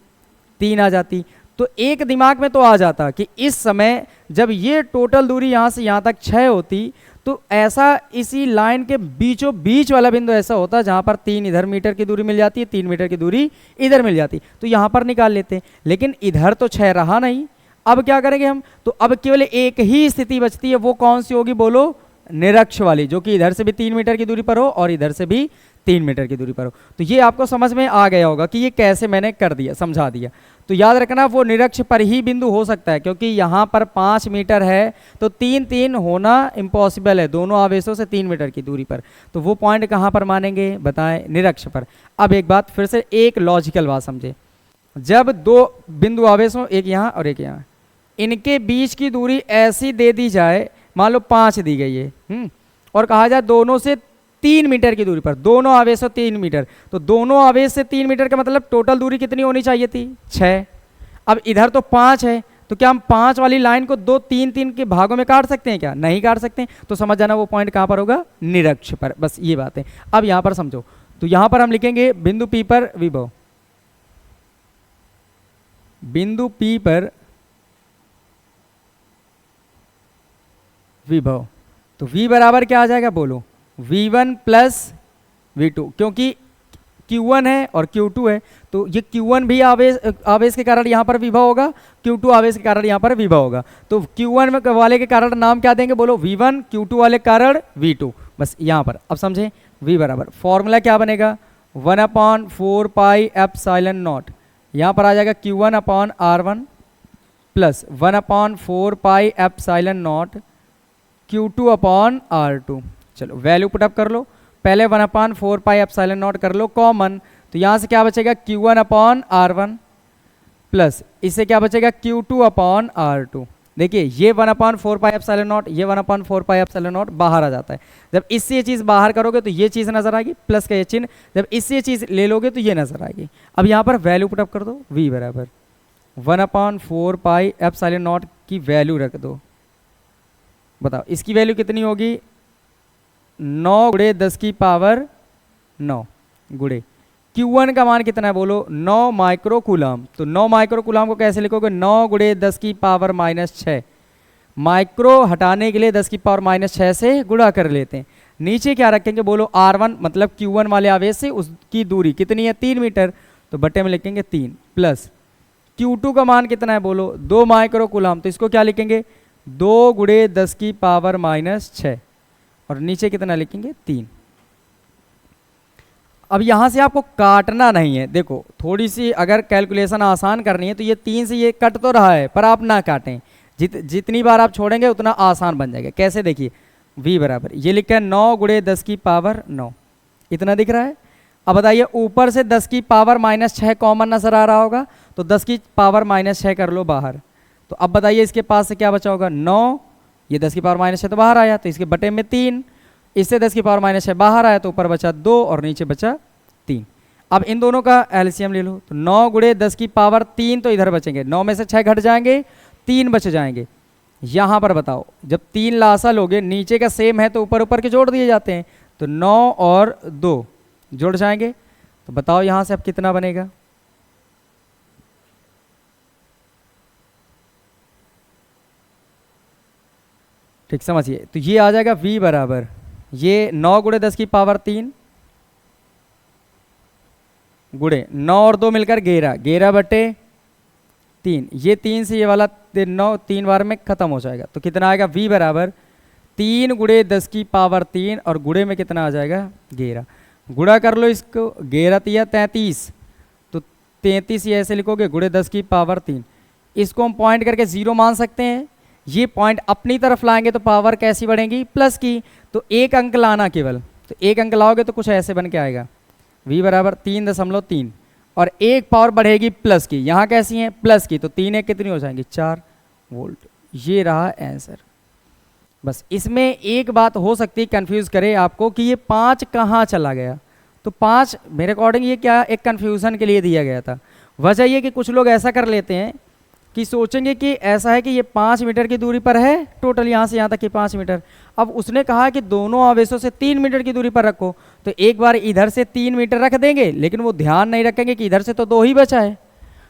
3 आ जाती। तो एक दिमाग में तो आ जाता कि इस समय जब ये टोटल दूरी यहाँ से यहाँ तक 6 होती, तो ऐसा इसी लाइन के बीचों बीच वाला बिंदु ऐसा होता जहाँ पर 3 इधर मीटर की दूरी मिल जाती है, 3 मीटर की दूरी इधर मिल जाती, तो यहाँ पर निकाल लेते। लेकिन इधर तो 6 रहा नहीं। अब क्या करेंगे हम, तो अब केवल एक ही स्थिति बचती है, वो कौन सी होगी बोलो, निरक्ष वाली, जो कि इधर से भी 3 मीटर की दूरी पर हो और इधर से भी 3 मीटर की दूरी पर हो। तो ये आपको समझ में आ गया होगा कि ये कैसे मैंने कर दिया, समझा दिया। तो याद रखना वो निरक्ष पर ही बिंदु हो सकता है, क्योंकि यहाँ पर 5 मीटर है तो 3 होना इम्पॉसिबल है, दोनों आवेशों से 3 मीटर की दूरी पर। तो वो पॉइंट कहाँ पर मानेंगे बताएं, निरक्ष पर। अब एक बात फिर से, एक लॉजिकल बात समझे, जब 2 बिंदु आवेशों, एक यहाँ और एक यहाँ, इनके बीच की दूरी ऐसी दे दी जाए, मान लो 5 दी गई है, और कहा जाए दोनों से 3 मीटर की दूरी पर, दोनों आवेश 3 मीटर, तो दोनों आवेश से 3 मीटर का मतलब टोटल दूरी कितनी होनी चाहिए थी, 6। अब इधर तो 5 है, तो क्या हम 5 वाली लाइन को 2 3 3 के भागों में काट सकते हैं क्या? नहीं काट सकते, तो समझ जाना वो पॉइंट कहाँ पर होगा, निरक्ष पर। बस ये बात है। अब यहाँ पर समझो, तो यहाँ पर हम लिखेंगे बिंदु P पर विभव, बिंदु P पर विभव, तो V बराबर क्या आ जाएगा बोलो, V1 प्लस V2, क्योंकि Q1 है और Q2 है, तो ये Q1 भी आवेश के कारण यहाँ पर विभव होगा, Q2 आवेश के कारण यहाँ पर विभव होगा। तो Q1 वाले के कारण नाम क्या देंगे बोलो, V1, Q2 वाले कारण V2। बस यहाँ पर अब समझे, V बराबर फॉर्मूला क्या बनेगा, 1/4 पाई एप्सिलॉन नॉट, यहाँ पर आ जाएगा Q1/R1 plus 1/4 pi epsilon not Q2/R2। चलो वैल्यू पुटअप कर लो, पहले 1/4 पाई एप्सिलॉन नॉट कर लो कॉमन, तो यहाँ से क्या बचेगा Q1/R1 प्लस इससे क्या बचेगा Q2/R2। देखिए ये 1/4 पाई एप्सिलॉन नॉट, ये 1/4 पाई एप्सिलॉन नॉट बाहर आ जाता है। जब इससे ये चीज़ बाहर करोगे तो ये चीज़ नजर आएगी, प्लस का ये चिन्ह, जब इससे ये चीज़ ले लोगे तो ये नजर आएगी। अब यहाँ पर वैल्यू पुटअप कर दो, V बराबर 1/4 पाई एप्सिलॉन नॉट की वैल्यू रख दो। बताओ इसकी वैल्यू कितनी होगी, 9 गुणे 10 की पावर 9 गुणे Q1 का मान कितना है बोलो, 9 माइक्रो कूलम। तो 9 माइक्रो कूलम को कैसे लिखोगे, 9 गुणे 10 की पावर -6, माइक्रो हटाने के लिए 10 की पावर -6 से गुणा कर लेते हैं। नीचे क्या रखेंगे बोलो, R1 मतलब Q1 वाले आवेश से उसकी दूरी कितनी है 3 मीटर, तो बट्टे में लिखेंगे 3 प्लस Q2 का मान कितना है बोलो, 2 माइक्रो कूलम, तो इसको क्या लिखेंगे 2 गुणे 10 की पावर -6 और नीचे कितना लिखेंगे 3। अब यहां से आपको काटना नहीं है, देखो थोड़ी सी अगर कैलकुलेशन आसान करनी है तो ये 3 से ये कट तो रहा है, पर आप ना काटें, जितनी बार आप छोड़ेंगे उतना आसान बन जाएगा। कैसे देखिए, V बराबर ये लिखा है 9 गुणे 10 की पावर 9, इतना दिख रहा है। अब बताइए ऊपर से 10 की पावर -6 कॉमन नजर आ रहा होगा, तो 10 की पावर -6 कर लो बाहर, तो अब बताइए इसके पास से क्या बचा होगा 9, ये 10 की पावर -6 तो बाहर आया, तो इसके बटे में 3, इससे 10 की पावर -6 बाहर आया तो ऊपर बचा 2 और नीचे बचा 3। अब इन दोनों का एलसीएम ले लो, तो 9 गुणे 10 की पावर 3 तो इधर बचेंगे, 9 में से 6 घट जाएंगे, 3 बच जाएंगे। यहाँ पर बताओ जब 3 लासा लोगे, नीचे का सेम है तो ऊपर ऊपर के जोड़ दिए जाते हैं, तो 9 और 2 जुड़ जाएंगे, तो बताओ यहाँ से अब कितना बनेगा, ठीक समझिए। तो ये आ जाएगा V बराबर ये 9 गुणे 10 की पावर 3 गुणे 9 और 2 मिलकर 11, 11 बटे 3, ये 3 से ये वाला 9 3 बार में खत्म हो जाएगा, तो कितना आएगा V बराबर 3 गुणे 10 की पावर 3 और गुणे में कितना आ जाएगा 11, गुणा कर लो इसको, 11 तिया 33, तो 33 ये ऐसे लिखोगे गुणे 10 की पावर 3, इसको हम पॉइंट करके 0 मान सकते हैं। ये पॉइंट अपनी तरफ लाएंगे तो पावर कैसी बढ़ेगी, प्लस की, तो एक अंक लाना केवल, तो एक अंक लाओगे तो कुछ ऐसे बन के आएगा V बराबर 3.3 और एक पावर बढ़ेगी प्लस की, यहाँ कैसी है प्लस की, तो 3 एक कितनी हो जाएंगी 4 वोल्ट। ये रहा आंसर। बस इसमें एक बात हो सकती है कंफ्यूज करे आपको कि ये 5 कहाँ चला गया, तो 5 मेरे अकॉर्डिंग ये क्या एक कंफ्यूजन के लिए दिया गया था। वजह ये कि कुछ लोग ऐसा कर लेते हैं कि सोचेंगे कि ऐसा है कि ये 5 मीटर की दूरी पर है, टोटल यहाँ से यहाँ तक कि 5 मीटर, अब उसने कहा कि दोनों आवेशों से 3 मीटर की दूरी पर रखो, तो एक बार इधर से 3 मीटर रख देंगे, लेकिन वो ध्यान नहीं रखेंगे कि इधर से तो 2 ही बचा है,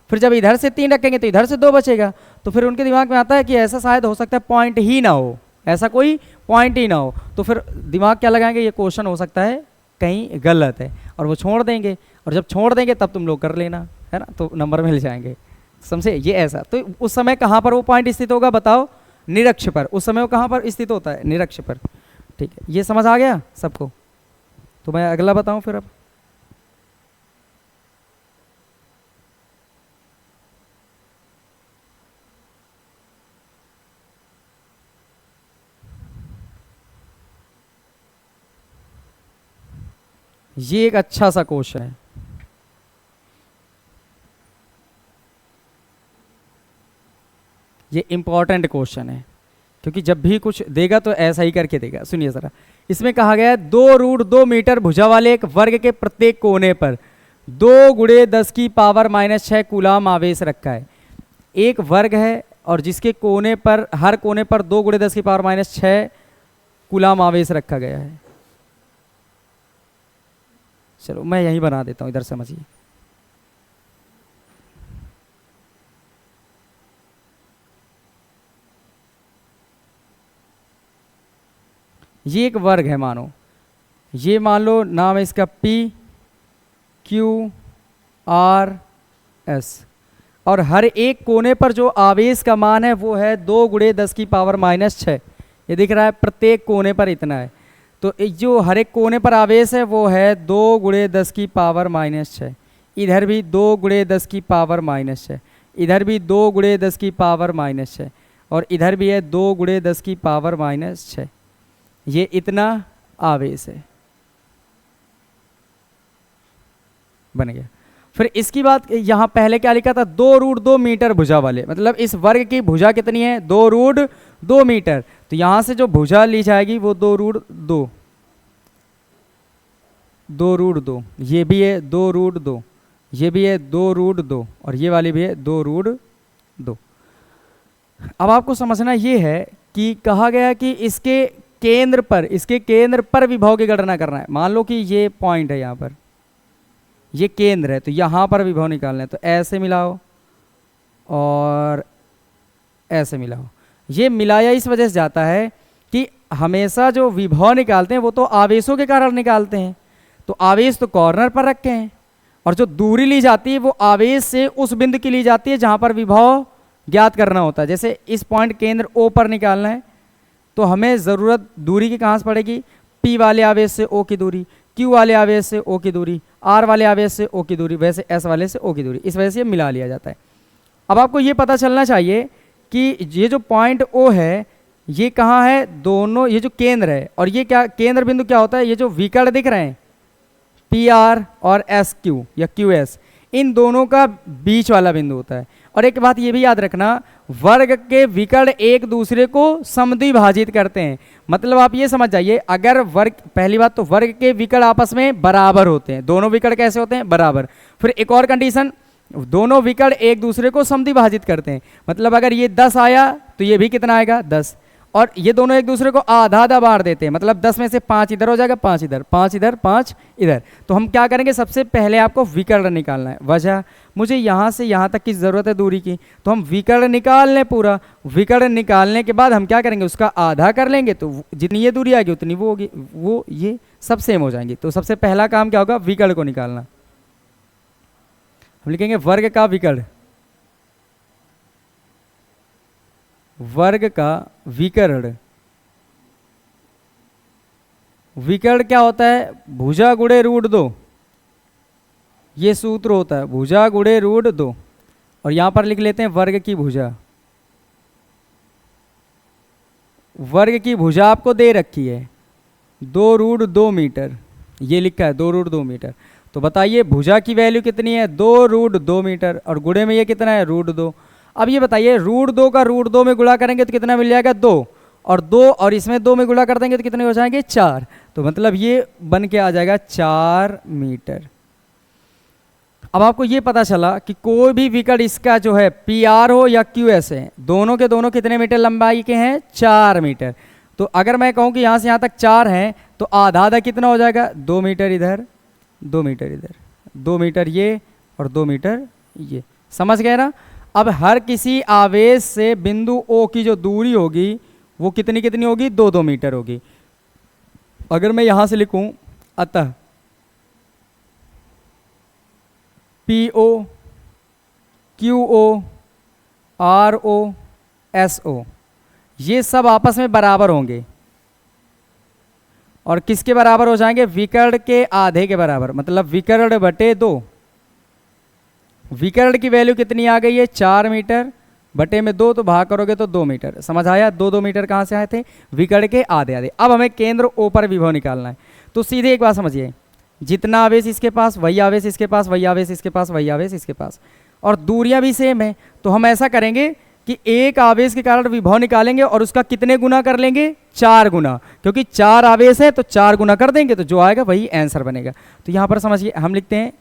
फिर जब इधर से 3 रखेंगे तो इधर से 2 बचेगा, तो फिर उनके दिमाग में आता है कि ऐसा शायद हो सकता है पॉइंट ही ना हो, ऐसा कोई पॉइंट ही ना हो, तो फिर दिमाग क्या लगाएंगे ये क्वेश्चन हो सकता है कहीं गलत है, और वो छोड़ देंगे, और जब छोड़ देंगे तब तुम लोग कर लेना, है ना, तो नंबर मिल जाएंगे। समझे ये ऐसा, तो उस समय कहाँ पर वो पॉइंट स्थित होगा बताओ, निरक्ष पर, उस समय वो कहाँ पर स्थित होता है, निरक्ष पर। ठीक है, ये समझ आ गया सबको, तो मैं अगला बताऊं फिर। अब ये एक अच्छा सा क्वेश्चन है, ये इंपॉर्टेंट क्वेश्चन है, क्योंकि जब भी कुछ देगा तो ऐसा ही करके देगा। सुनिए जरा, इसमें कहा गया है 2√2 मीटर भुजा वाले एक वर्ग के प्रत्येक कोने पर 2 गुणे 10 की पावर -6 कूलाम आवेश रखा है। एक वर्ग है और जिसके कोने पर, हर कोने पर 2 × 10⁻⁶ कूलाम आवेश रखा गया है। चलो मैं यही बना देता हूं, इधर समझिए। ये एक वर्ग है, मानो ये मान लो नाम है इसका PQRS, और हर एक कोने पर जो आवेश का मान है वो है 2 × 10⁻⁶। ये दिख रहा है, प्रत्येक कोने पर इतना है। तो जो हर एक कोने पर आवेश है वो है 2 × 10⁻⁶। इधर भी 2 × 10⁻⁶, इधर भी 2 × 10⁻⁶, और इधर भी है 2 × 10⁻⁶। ये इतना आवेश है, बन गया। फिर इसकी बात, यहाँ पहले क्या लिखा था, 2√2 मीटर भुजा वाले, मतलब इस वर्ग की भुजा कितनी है, 2√2 मीटर। तो यहाँ से जो भुजा ली जाएगी वो 2√2, 2√2, ये भी है 2√2, ये भी है 2√2, और ये वाली भी है 2√2। अब आपको समझना ये है कि कहा गया कि इसके केंद्र पर विभव की गणना करना है। मान लो कि ये पॉइंट है, यहाँ पर ये केंद्र है, तो यहाँ पर विभव निकालना है। तो ऐसे मिलाओ और ऐसे मिलाओ। ये मिलाया इस वजह से जाता है कि हमेशा जो विभव निकालते हैं वो तो आवेशों के कारण निकालते हैं। तो आवेश तो कॉर्नर पर रखे हैं, और जो दूरी ली जाती है वो आवेश से उस बिंदु की ली जाती है जहाँ पर विभव ज्ञात करना होता है। जैसे इस पॉइंट केंद्र O पर निकालना है, तो हमें ज़रूरत दूरी की कहाँ से पड़ेगी, P वाले आवेश से O की दूरी, Q वाले आवेश से O की दूरी, R वाले आवेश से O की दूरी, वैसे S वाले से O की दूरी। इस वजह से मिला लिया जाता है। अब आपको ये पता चलना चाहिए कि ये जो पॉइंट O है ये कहाँ है, दोनों, ये जो केंद्र है और ये क्या केंद्र बिंदु क्या होता है, ये जो विकर्ण दिख रहे हैं PR और SQ या QS, इन दोनों का बीच वाला बिंदु होता है। और एक बात ये भी याद रखना, वर्ग के विकर्ण एक दूसरे को समद्विभाजित करते हैं। मतलब आप ये समझ जाइए, अगर वर्ग, पहली बात तो वर्ग के विकर्ण आपस में बराबर होते हैं। दोनों विकर्ण कैसे होते हैं, बराबर। फिर एक और कंडीशन, दोनों विकर्ण एक दूसरे को समद्विभाजित करते हैं। मतलब अगर ये 10 आया तो ये भी कितना आएगा, 10, और ये दोनों एक दूसरे को आधा आधा बांट देते हैं। मतलब 10 में से 5 इधर हो जाएगा, 5 इधर, 5 इधर, 5 इधर। तो हम क्या करेंगे, सबसे पहले आपको विकर्ण निकालना है। वजह, मुझे यहाँ से यहाँ तक की ज़रूरत है दूरी की, तो हम विकर्ण निकाल लें पूरा। विकर्ण निकालने के बाद हम क्या करेंगे, उसका आधा कर लेंगे, तो जितनी ये दूरी आएगी उतनी वो होगी, वो ये सब सेम हो जाएंगी। तो सबसे पहला काम क्या होगा, विकर्ण को निकालना। हम लिखेंगे वर्ग का विकर्ण, वर्ग का विकर्ण। विकर्ण क्या होता है, भुजा गुणे √2, ये सूत्र होता है, भुजा गुणे √2। और यहां पर लिख लेते हैं वर्ग की भुजा। वर्ग की भुजा आपको दे रखी है 2√2 मीटर, ये लिखा है 2√2 मीटर। तो बताइए भुजा की वैल्यू कितनी है, 2√2 मीटर, और गुणे में ये कितना है, √2। अब ये बताइए √2 का √2 में गुणा करेंगे तो कितना मिल जाएगा, 2, और 2 और इसमें 2 में गुणा कर देंगे तो कितने हो जाएंगे, 4। तो मतलब ये बन के आ जाएगा 4 मीटर। अब आपको ये पता चला कि कोई भी विकर्ण इसका जो है PR हो या QS है, दोनों के दोनों कितने मीटर लंबाई के हैं, 4 मीटर। तो अगर मैं कहूँ कि यहाँ से यहाँ तक 4 हैं तो आधा आधा कितना हो जाएगा, 2 मीटर इधर, 2 मीटर इधर, 2 मीटर ये और 2 मीटर ये। समझ गए ना। अब हर किसी आवेश से बिंदु O की जो दूरी होगी वो कितनी कितनी होगी, 2-2 मीटर होगी। अगर मैं यहाँ से लिखूँ, अतः PO, QO, RO, SO ये सब आपस में बराबर होंगे, और किसके बराबर हो जाएंगे, विकर्ण के आधे के बराबर। मतलब विकर्ण बटे 2। विकर्ण की वैल्यू कितनी आ गई है, 4 मीटर बटे में 2, तो भाग करोगे तो 2 मीटर। समझ आया, 2-2 मीटर कहाँ से आए थे, विकर्ण के आधे आधे। अब हमें केंद्र O पर विभव निकालना है। तो सीधे एक बात समझिए, जितना आवेश इसके पास वही आवेश इसके पास, वही आवेश इसके पास, वही आवेश इसके पास, और दूरियां भी सेम है। तो हम ऐसा करेंगे कि एक आवेश के कारण विभव निकालेंगे और उसका कितने गुना कर लेंगे, 4 गुना, क्योंकि 4 आवेश है तो 4 गुना कर देंगे तो जो आएगा वही आंसर बनेगा। तो यहाँ पर समझिए, हम लिखते हैं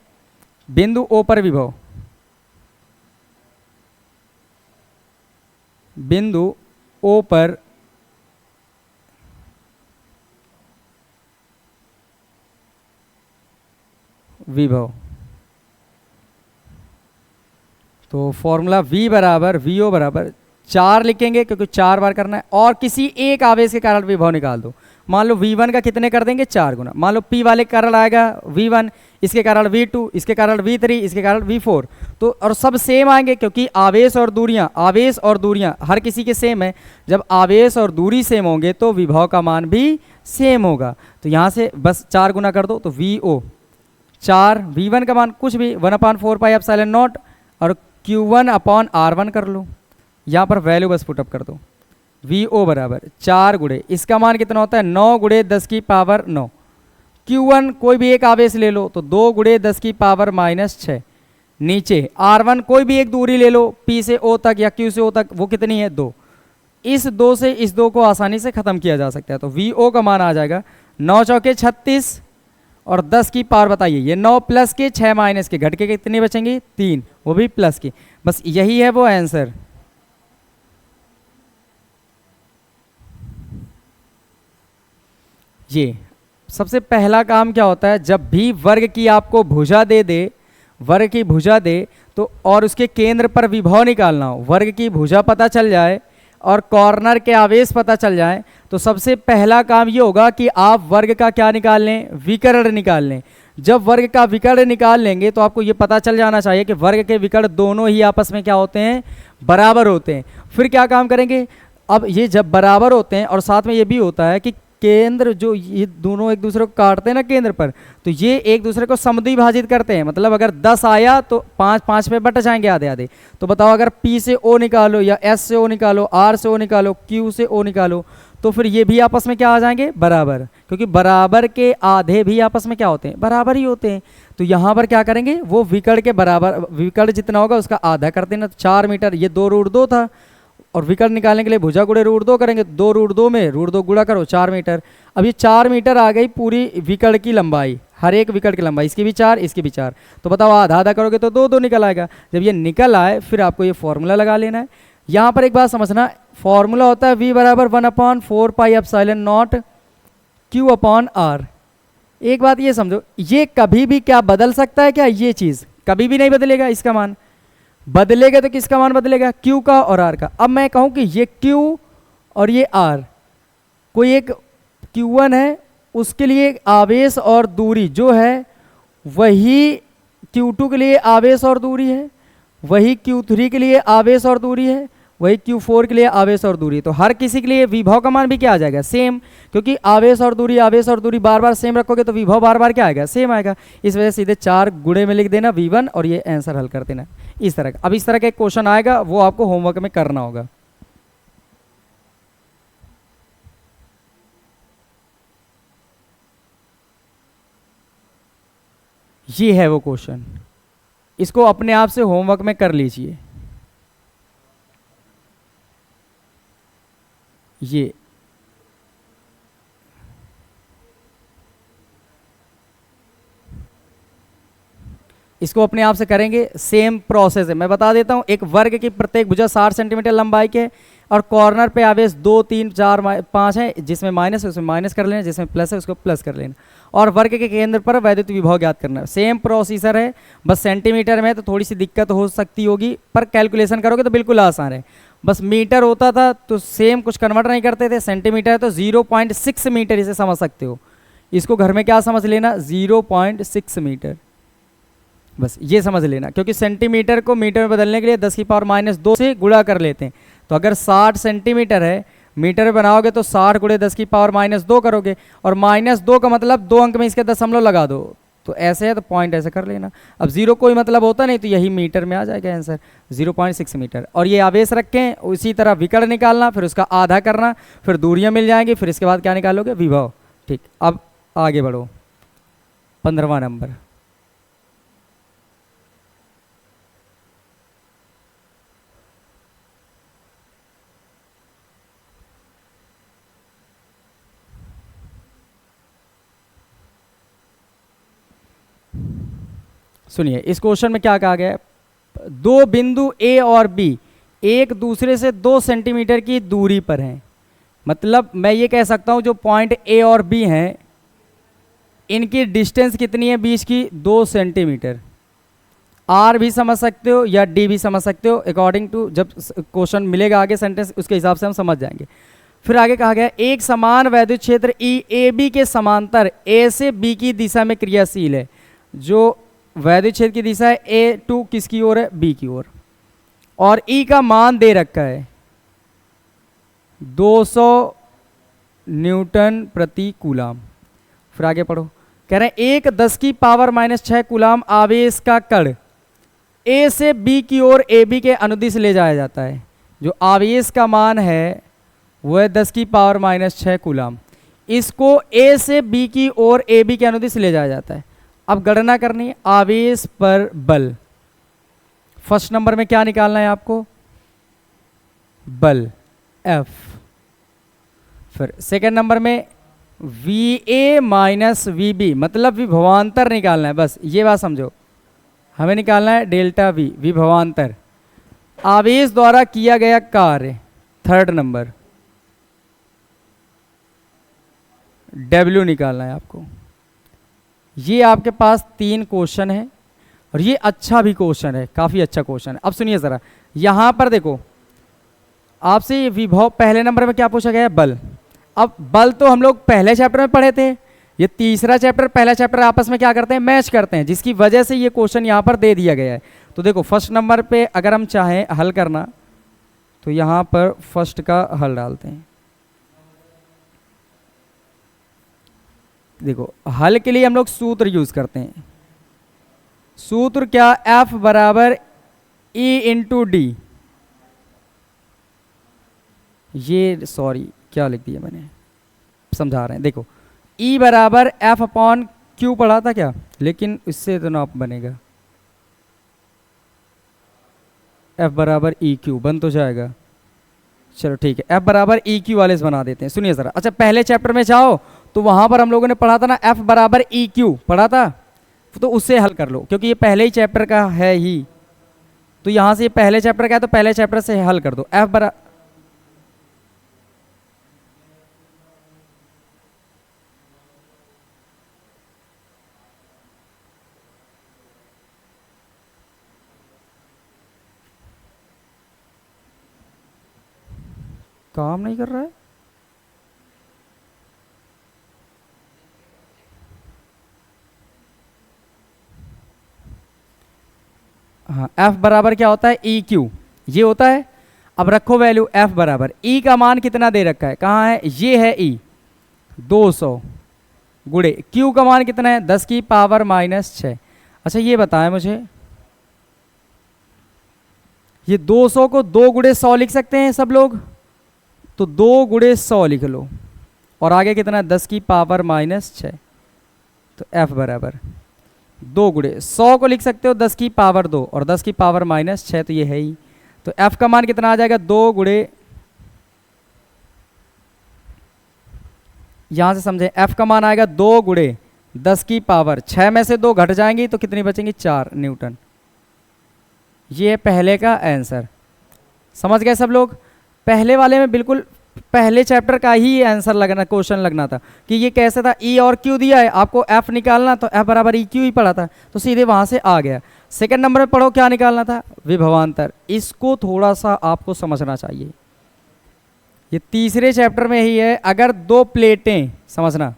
बिंदु O पर विभव, बिंदु ओ पर विभव। तो फॉर्मूला V बराबर VO बराबर 4 लिखेंगे क्योंकि 4 बार करना है, और किसी एक आवेश के कारण विभव निकाल दो। मान लो V1 का कितने कर देंगे, 4 गुना। मान लो P वाले के कारण आएगा V1, इसके कारण V2, इसके कारण V3, इसके कारण V4। तो और सब सेम आएंगे क्योंकि आवेश और दूरियां हर किसी के सेम है। जब आवेश और दूरी सेम होंगे तो विभव का मान भी सेम होगा। तो यहाँ से बस 4 गुना कर दो तो VO 4, V1 का मान कुछ भी 1/4πε0 और Q1/R1 कर लो। यहाँ पर वैल्यू बस पुटअप कर दो। VO बराबर 4 गुणे इसका मान कितना होता है, 9 गुणे 10 की पावर 9। Q1 कोई भी एक आवेश ले लो तो 2 गुणे 10 की पावर -6। नीचे R1 कोई भी एक दूरी ले लो P से O तक या Q से O तक, वो कितनी है, 2। इस 2 से इस 2 को आसानी से खत्म किया जा सकता है। तो VO का मान आ जाएगा 9 चौके 36 और 10 की पावर बताइए, ये 9 प्लस के 6 माइनस के, घट के कितनी बचेंगी, 3, वो भी प्लस की। बस यही है वो आंसर। ये सबसे पहला काम क्या होता है, जब भी वर्ग की आपको भुजा दे वर्ग की भुजा दे तो और उसके केंद्र पर विभव निकालना हो, वर्ग की भुजा पता चल जाए और कॉर्नर के आवेश पता चल जाए, तो सबसे पहला काम ये होगा कि आप वर्ग का क्या निकाल लें, विकर्ण निकाल लें। जब वर्ग का विकर्ण निकाल लेंगे तो आपको ये पता चल जाना चाहिए कि वर्ग के विकर्ण दोनों ही आपस में क्या होते हैं, बराबर होते हैं। फिर क्या काम करेंगे, अब ये जब बराबर होते हैं और साथ में ये भी होता है कि केंद्र जो ये दोनों एक दूसरे को काटते हैं ना केंद्र पर, तो ये एक दूसरे को समद्विभाजित करते हैं। मतलब अगर 10 आया तो 5 पे बट जाएंगे आधे आधे। तो बताओ अगर P से O निकालो या S से O निकालो, R से O निकालो, Q से O निकालो, तो फिर ये भी आपस में क्या आ जाएंगे, बराबर। क्योंकि बराबर के आधे भी आपस में क्या होते हैं, बराबर ही होते हैं। तो यहाँ पर क्या करेंगे, वो विकर्ण के बराबर, विकर्ण जितना होगा उसका आधा कर देना। 4 मीटर, ये 2√2 था, और विकर्ण निकालने के लिए भुजा गुणे √2 करेंगे। 2√2 में √2 गुणा करो, 4 मीटर। अब ये 4 मीटर आ गई पूरी विकर्ण की लंबाई, हर एक विकर्ण की लंबाई, इसकी भी 4, इसकी भी 4। तो बताओ आधा आधा करोगे तो 2 2 निकल आएगा। जब ये निकल आए फिर आपको ये फॉर्मूला लगा लेना है। यहाँ पर एक बात समझना, फॉर्मूला होता है V बराबर 1/4πε0 Q/R। एक बात ये समझो, ये कभी भी क्या बदल सकता है क्या, ये चीज़ कभी भी नहीं बदलेगा। इसका मान बदलेगा तो किसका मान बदलेगा, Q का और R का। अब मैं कहूँ कि ये Q और ये R, कोई एक Q1 है, उसके लिए आवेश और दूरी जो है वही Q2 के लिए आवेश और दूरी है, वही Q3 के लिए आवेश और दूरी है, वही Q4 के लिए आवेश और दूरी। तो हर किसी के लिए विभव का मान भी क्या आ जाएगा, सेम। क्योंकि आवेश और दूरी बार बार सेम रखोगे तो विभव बार बार क्या आएगा, सेम आएगा। इस वजह से सीधे 4 गुणे में लिख देना V1 और ये आंसर हल कर देना इस तरह का। अब इस तरह का एक क्वेश्चन आएगा, वो आपको होमवर्क में करना होगा। ये है वो क्वेश्चन, इसको अपने आप से होमवर्क में कर लीजिए। ये इसको अपने आप से करेंगे, सेम प्रोसेस है। मैं बता देता हूँ, एक वर्ग की प्रत्येक भुजा 60 सेंटीमीटर लंबाई के और कॉर्नर पे आवेश 2 3 4 5 है, जिसमें माइनस है उसमें माइनस कर लेना, जिसमें प्लस है उसको प्लस कर लेना, और वर्ग के केंद्र पर वैद्युत विभव ज्ञात करना है। सेम प्रोसीजर है, बस सेंटीमीटर में तो थोड़ी सी दिक्कत हो सकती होगी, पर कैलकुलेशन करोगे तो बिल्कुल आसान है। बस मीटर होता था तो सेम कुछ कन्वर्ट नहीं करते थे, सेंटीमीटर है तो 0.6 मीटर इसे समझ सकते हो। इसको घर में क्या समझ लेना, 0.6 मीटर, बस ये समझ लेना। क्योंकि सेंटीमीटर को मीटर में बदलने के लिए 10 की पावर -2 से गुणा कर लेते हैं। तो अगर 60 सेंटीमीटर है, मीटर में बनाओगे तो 60 गुणे 10 की पावर -2 करोगे, और -2 का मतलब 2 अंक में इसके दशमलव लगा दो। तो ऐसे है तो पॉइंट ऐसे कर लेना। अब 0 कोई मतलब होता नहीं, तो यही मीटर में आ जाएगा आंसर, 0.6 मीटर। और ये आवेश रखें, उसी तरह विकर्ण निकालना, फिर उसका आधा करना, फिर दूरियां मिल जाएंगी, फिर इसके बाद क्या निकालोगे, विभव। ठीक, अब आगे बढ़ो, 15वां नंबर। सुनिए, इस क्वेश्चन में क्या कहा गया है, दो बिंदु A और B एक दूसरे से 2 सेंटीमीटर की दूरी पर हैं। मतलब मैं ये कह सकता हूँ जो पॉइंट ए और बी हैं इनकी डिस्टेंस कितनी है बीच की, 2 सेंटीमीटर। आर भी समझ सकते हो या डी भी समझ सकते हो, अकॉर्डिंग टू जब क्वेश्चन मिलेगा आगे सेंटेंस उसके हिसाब से हम समझ जाएंगे। फिर आगे कहा गया एक समान वैद्युत क्षेत्र ई ए बी के समांतर ए से बी की दिशा में क्रियाशील है। जो वैद्युत क्षेत्र की दिशा है ए टू किसकी ओर है, बी की ओर, और ई का मान दे रखा है 200 न्यूटन प्रति कूलाम। फिर आगे पढ़ो, कह रहे हैं एक 10 की पावर -6 कूलाम आवेश का कण ए से बी की ओर ए बी के अनुदिश ले जाया जाता है। जो आवेश का मान है वह 10 की पावर -6 कूलाम, इसको ए से बी की ओर ए बी के अनुदिश ले जाया जाता है। अब गणना करनी है आवेश पर बल। फर्स्ट नंबर में क्या निकालना है आपको, बल F। फिर सेकंड नंबर में VA माइनस VB मतलब विभवांतर निकालना है, बस ये बात समझो, हमें निकालना है डेल्टा V विभवांतर। आवेश द्वारा किया गया कार्य थर्ड नंबर W निकालना है आपको। ये आपके पास 3 क्वेश्चन है और ये अच्छा भी क्वेश्चन है, काफ़ी अच्छा क्वेश्चन है। अब सुनिए ज़रा, यहाँ पर देखो आपसे ये विभव पहले नंबर में क्या पूछा गया है, बल। अब बल तो हम लोग पहले चैप्टर में पढ़े थे, ये तीसरा चैप्टर पहला चैप्टर आपस में क्या करते हैं, मैच करते हैं, जिसकी वजह से ये क्वेश्चन यहाँ पर दे दिया गया है। तो देखो फर्स्ट नंबर पे अगर हम चाहें हल करना तो यहाँ पर फर्स्ट का हल डालते हैं। देखो हल के लिए हम लोग सूत्र यूज करते हैं। सूत्र क्या, F बराबर E इंटू डी। ये सॉरी क्या लिख दिया मैंने, समझा रहे हैं। देखो E बराबर F अपॉन Q पढ़ा था क्या, लेकिन इससे तो ना बनेगा, F बराबर EQ बन तो जाएगा। चलो ठीक है, F बराबर EQ वाले से बना देते हैं। सुनिए ज़रा, अच्छा पहले चैप्टर में जाओ तो वहाँ पर हम लोगों ने पढ़ा था ना F बराबर EQ पढ़ा था, तो उससे हल कर लो क्योंकि ये पहले ही चैप्टर का है ही। तो यहाँ से ये पहले चैप्टर का है तो पहले चैप्टर से हल कर दो। F बराबर काम नहीं कर रहा है, हाँ F बराबर क्या होता है, EQ ये होता है। अब रखो वैल्यू F बराबर, E का मान कितना दे रखा है, कहाँ है, ये है E 200 गुणे Q का मान कितना है 10 की पावर -6। अच्छा ये बताएं मुझे, ये 200 को 2 गुणे 100 लिख सकते हैं सब लोग, तो 2 गुणे 100 लिख लो और आगे कितना 10 की पावर -6। तो F बराबर 2 गुणे 100 को लिख सकते हो 10 की पावर 2 और 10 की पावर -6 तो ये है ही। तो F का मान कितना आ जाएगा 2 गुणे, यहां से समझे F का मान आएगा 2 गुणे 10 की पावर 6 में से 2 घट जाएंगी तो कितनी बचेंगी 4 न्यूटन। ये है पहले का आंसर। समझ गए सब लोग, पहले वाले में बिल्कुल पहले चैप्टर का ही आंसर लगना, क्वेश्चन लगना था कि ये कैसे था, E और Q दिया है आपको F निकालना, तो F बराबर EQ ही पढ़ा था तो सीधे वहां से आ गया। सेकंड नंबर में पढ़ो क्या निकालना था, विभवांतर। इसको थोड़ा सा आपको समझना चाहिए, ये तीसरे चैप्टर में ही है। अगर 2 प्लेटें समझना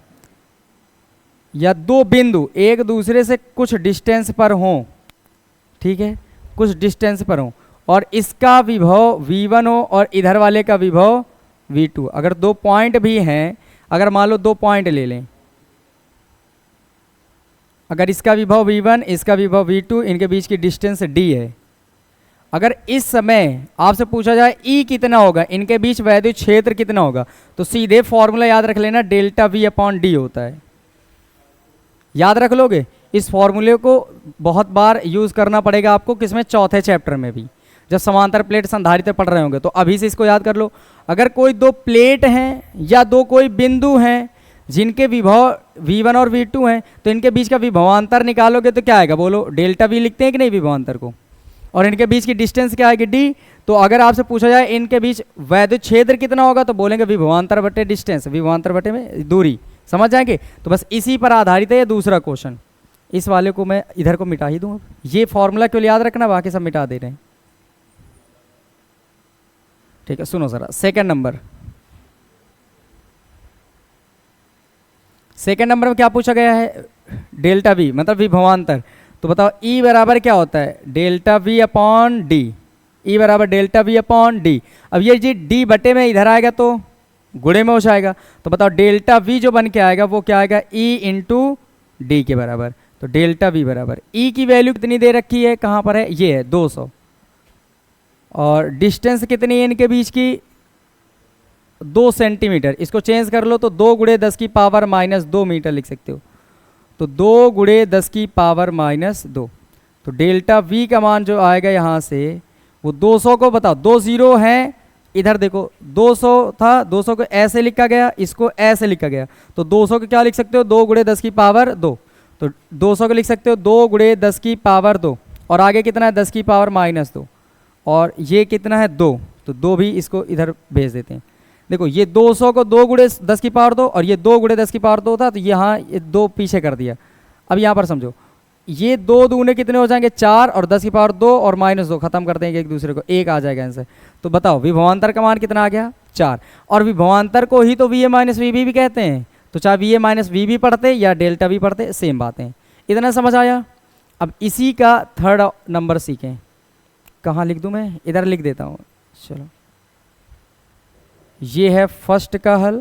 या 2 बिंदु एक दूसरे से कुछ डिस्टेंस पर हों, ठीक है, कुछ डिस्टेंस पर हों और इसका विभव V1 हो और इधर वाले का विभव V2, अगर 2 पॉइंट भी हैं, अगर मान लो 2 पॉइंट ले लें, अगर इसका विभव V1 इसका विभव V2, इनके बीच की डिस्टेंस D है। अगर इस समय आपसे पूछा जाए E कितना होगा, इनके बीच वैद्युत क्षेत्र कितना होगा, तो सीधे फॉर्मूला याद रख लेना, डेल्टा V अपॉन D होता है। याद रख लोगे, इस फॉर्मूले को बहुत बार यूज करना पड़ेगा आपको, किसमें, चौथे चैप्टर में भी, जब समांतर प्लेट संधारित्र पढ़ रहे होंगे। तो अभी से इसको याद कर लो। अगर कोई 2 प्लेट हैं या 2 कोई बिंदु हैं जिनके विभव V1 और V2 हैं, तो इनके बीच का विभवांतर निकालोगे तो क्या आएगा, बोलो, डेल्टा V लिखते हैं कि नहीं विभवांतर को। और इनके बीच की डिस्टेंस क्या आएगी डी। तो अगर आपसे पूछा जाए इनके बीच वैद्युत क्षेत्र कितना होगा तो बोलेंगे विभवांतर बटे डिस्टेंस, विभवांतर बटे में दूरी, समझ जाएंगे। तो बस इसी पर आधारित है ये दूसरा क्वेश्चन। इस वाले को मैं इधर को मिटा ही दूँ, ये फॉर्मूला केवल याद रखना, बाकी सब मिटा दे रहे हैं। ठीक है, सुनो जरा सेकंड नंबर। सेकंड नंबर में क्या पूछा गया है, डेल्टा वी मतलब विभवांतर। तो बताओ ई बराबर क्या होता है, डेल्टा वी अपॉन डी। ई बराबर डेल्टा वी अपॉन डी। अब ये जी डी बटे में इधर आएगा तो गुणे में हो जाएगा। तो बताओ डेल्टा वी जो बन के आएगा वो क्या आएगा, ई इंटू डी के बराबर। तो डेल्टा वी बराबर ई की वैल्यू कितनी दे रखी है, कहाँ पर है, ये है 200। और डिस्टेंस कितनी है इनके बीच की, 2 सेंटीमीटर। इसको चेंज कर लो तो 2 गुणे 10 की पावर माइनस 2 मीटर लिख सकते हो। तो 2 गुणे 10 की पावर माइनस 2। तो डेल्टा वी का मान जो आएगा यहाँ से वो 200 को बताओ, 2 0 हैं इधर देखो, 200 था, 200 को ऐसे लिखा गया, इसको ऐसे लिखा गया। तो 200 को क्या लिख सकते हो, 2 गुणे 10 की पावर 2। तो 200 को लिख सकते हो 2 गुणे 10 की पावर 2। और आगे कितना है, 10 की पावर माइनस 2। और ये कितना है 2, तो 2 भी इसको इधर भेज देते हैं। देखो ये 200 को 2 गुणे 10 की पावर 2 और ये 2 गुणे 10 की पावर 2 था, तो यहाँ ये 2 पीछे कर दिया। अब यहाँ पर समझो ये 2 दूने कितने हो जाएंगे, 4 और 10 की पावर 2 और माइनस 2 खत्म कर देंगे एक दूसरे को, 1 आ जाएगा आंसर। तो बताओ विभवांतर का मान कितना आ गया, 4। और विभवांतर को ही तो V A minus V B भी कहते हैं। तो चाहे V A minus V B पढ़ते या डेल्टा वी पढ़ते सेम बातें। इतना समझ आया। अब इसी का थर्ड नंबर सीखें। कहाँ लिख दूँ मैं, इधर लिख देता हूँ। चलो ये है फर्स्ट का हल,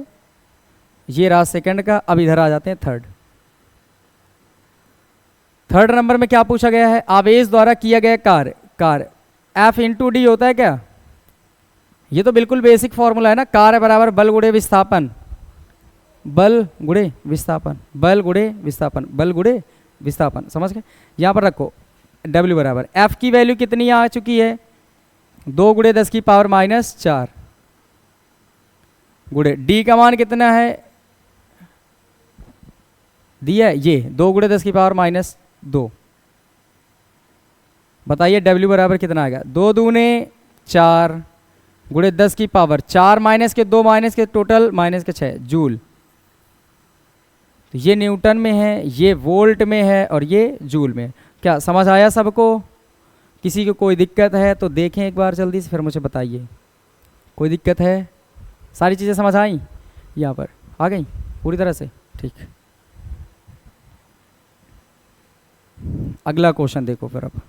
ये रहा सेकंड का। अब इधर आ जाते हैं थर्ड। थर्ड नंबर में क्या पूछा गया है, आवेश द्वारा किया गया कार्य एफ इंटू डी होता है क्या। ये तो बिल्कुल बेसिक फॉर्मूला है ना, कार्य बराबर बल गुणे विस्थापन, बल गुणे विस्थापन, बल गुणे विस्थापन, बल गुणे विस्थापन। समझ गए। यहाँ पर रखो W बराबर एफ की वैल्यू कितनी आ चुकी है, 2 गुणे 10 की पावर माइनस 4 गुणे डी का मान कितना है दिया है, ये 2 गुणे 10 की पावर माइनस 2। बताइए W बराबर कितना आएगा, 2 दूने 4 गुणे 10 की पावर 4 माइनस के 2 माइनस के टोटल माइनस के 6 जूल। तो ये न्यूटन में है, ये वोल्ट में है और ये जूल में। क्या समझ आया सबको। किसी को कोई दिक्कत है तो देखें एक बार जल्दी से, फिर मुझे बताइए। कोई दिक्कत है, सारी चीज़ें समझ आई, यहाँ पर आ गई पूरी तरह से। ठीक, अगला क्वेश्चन देखो फिर। अब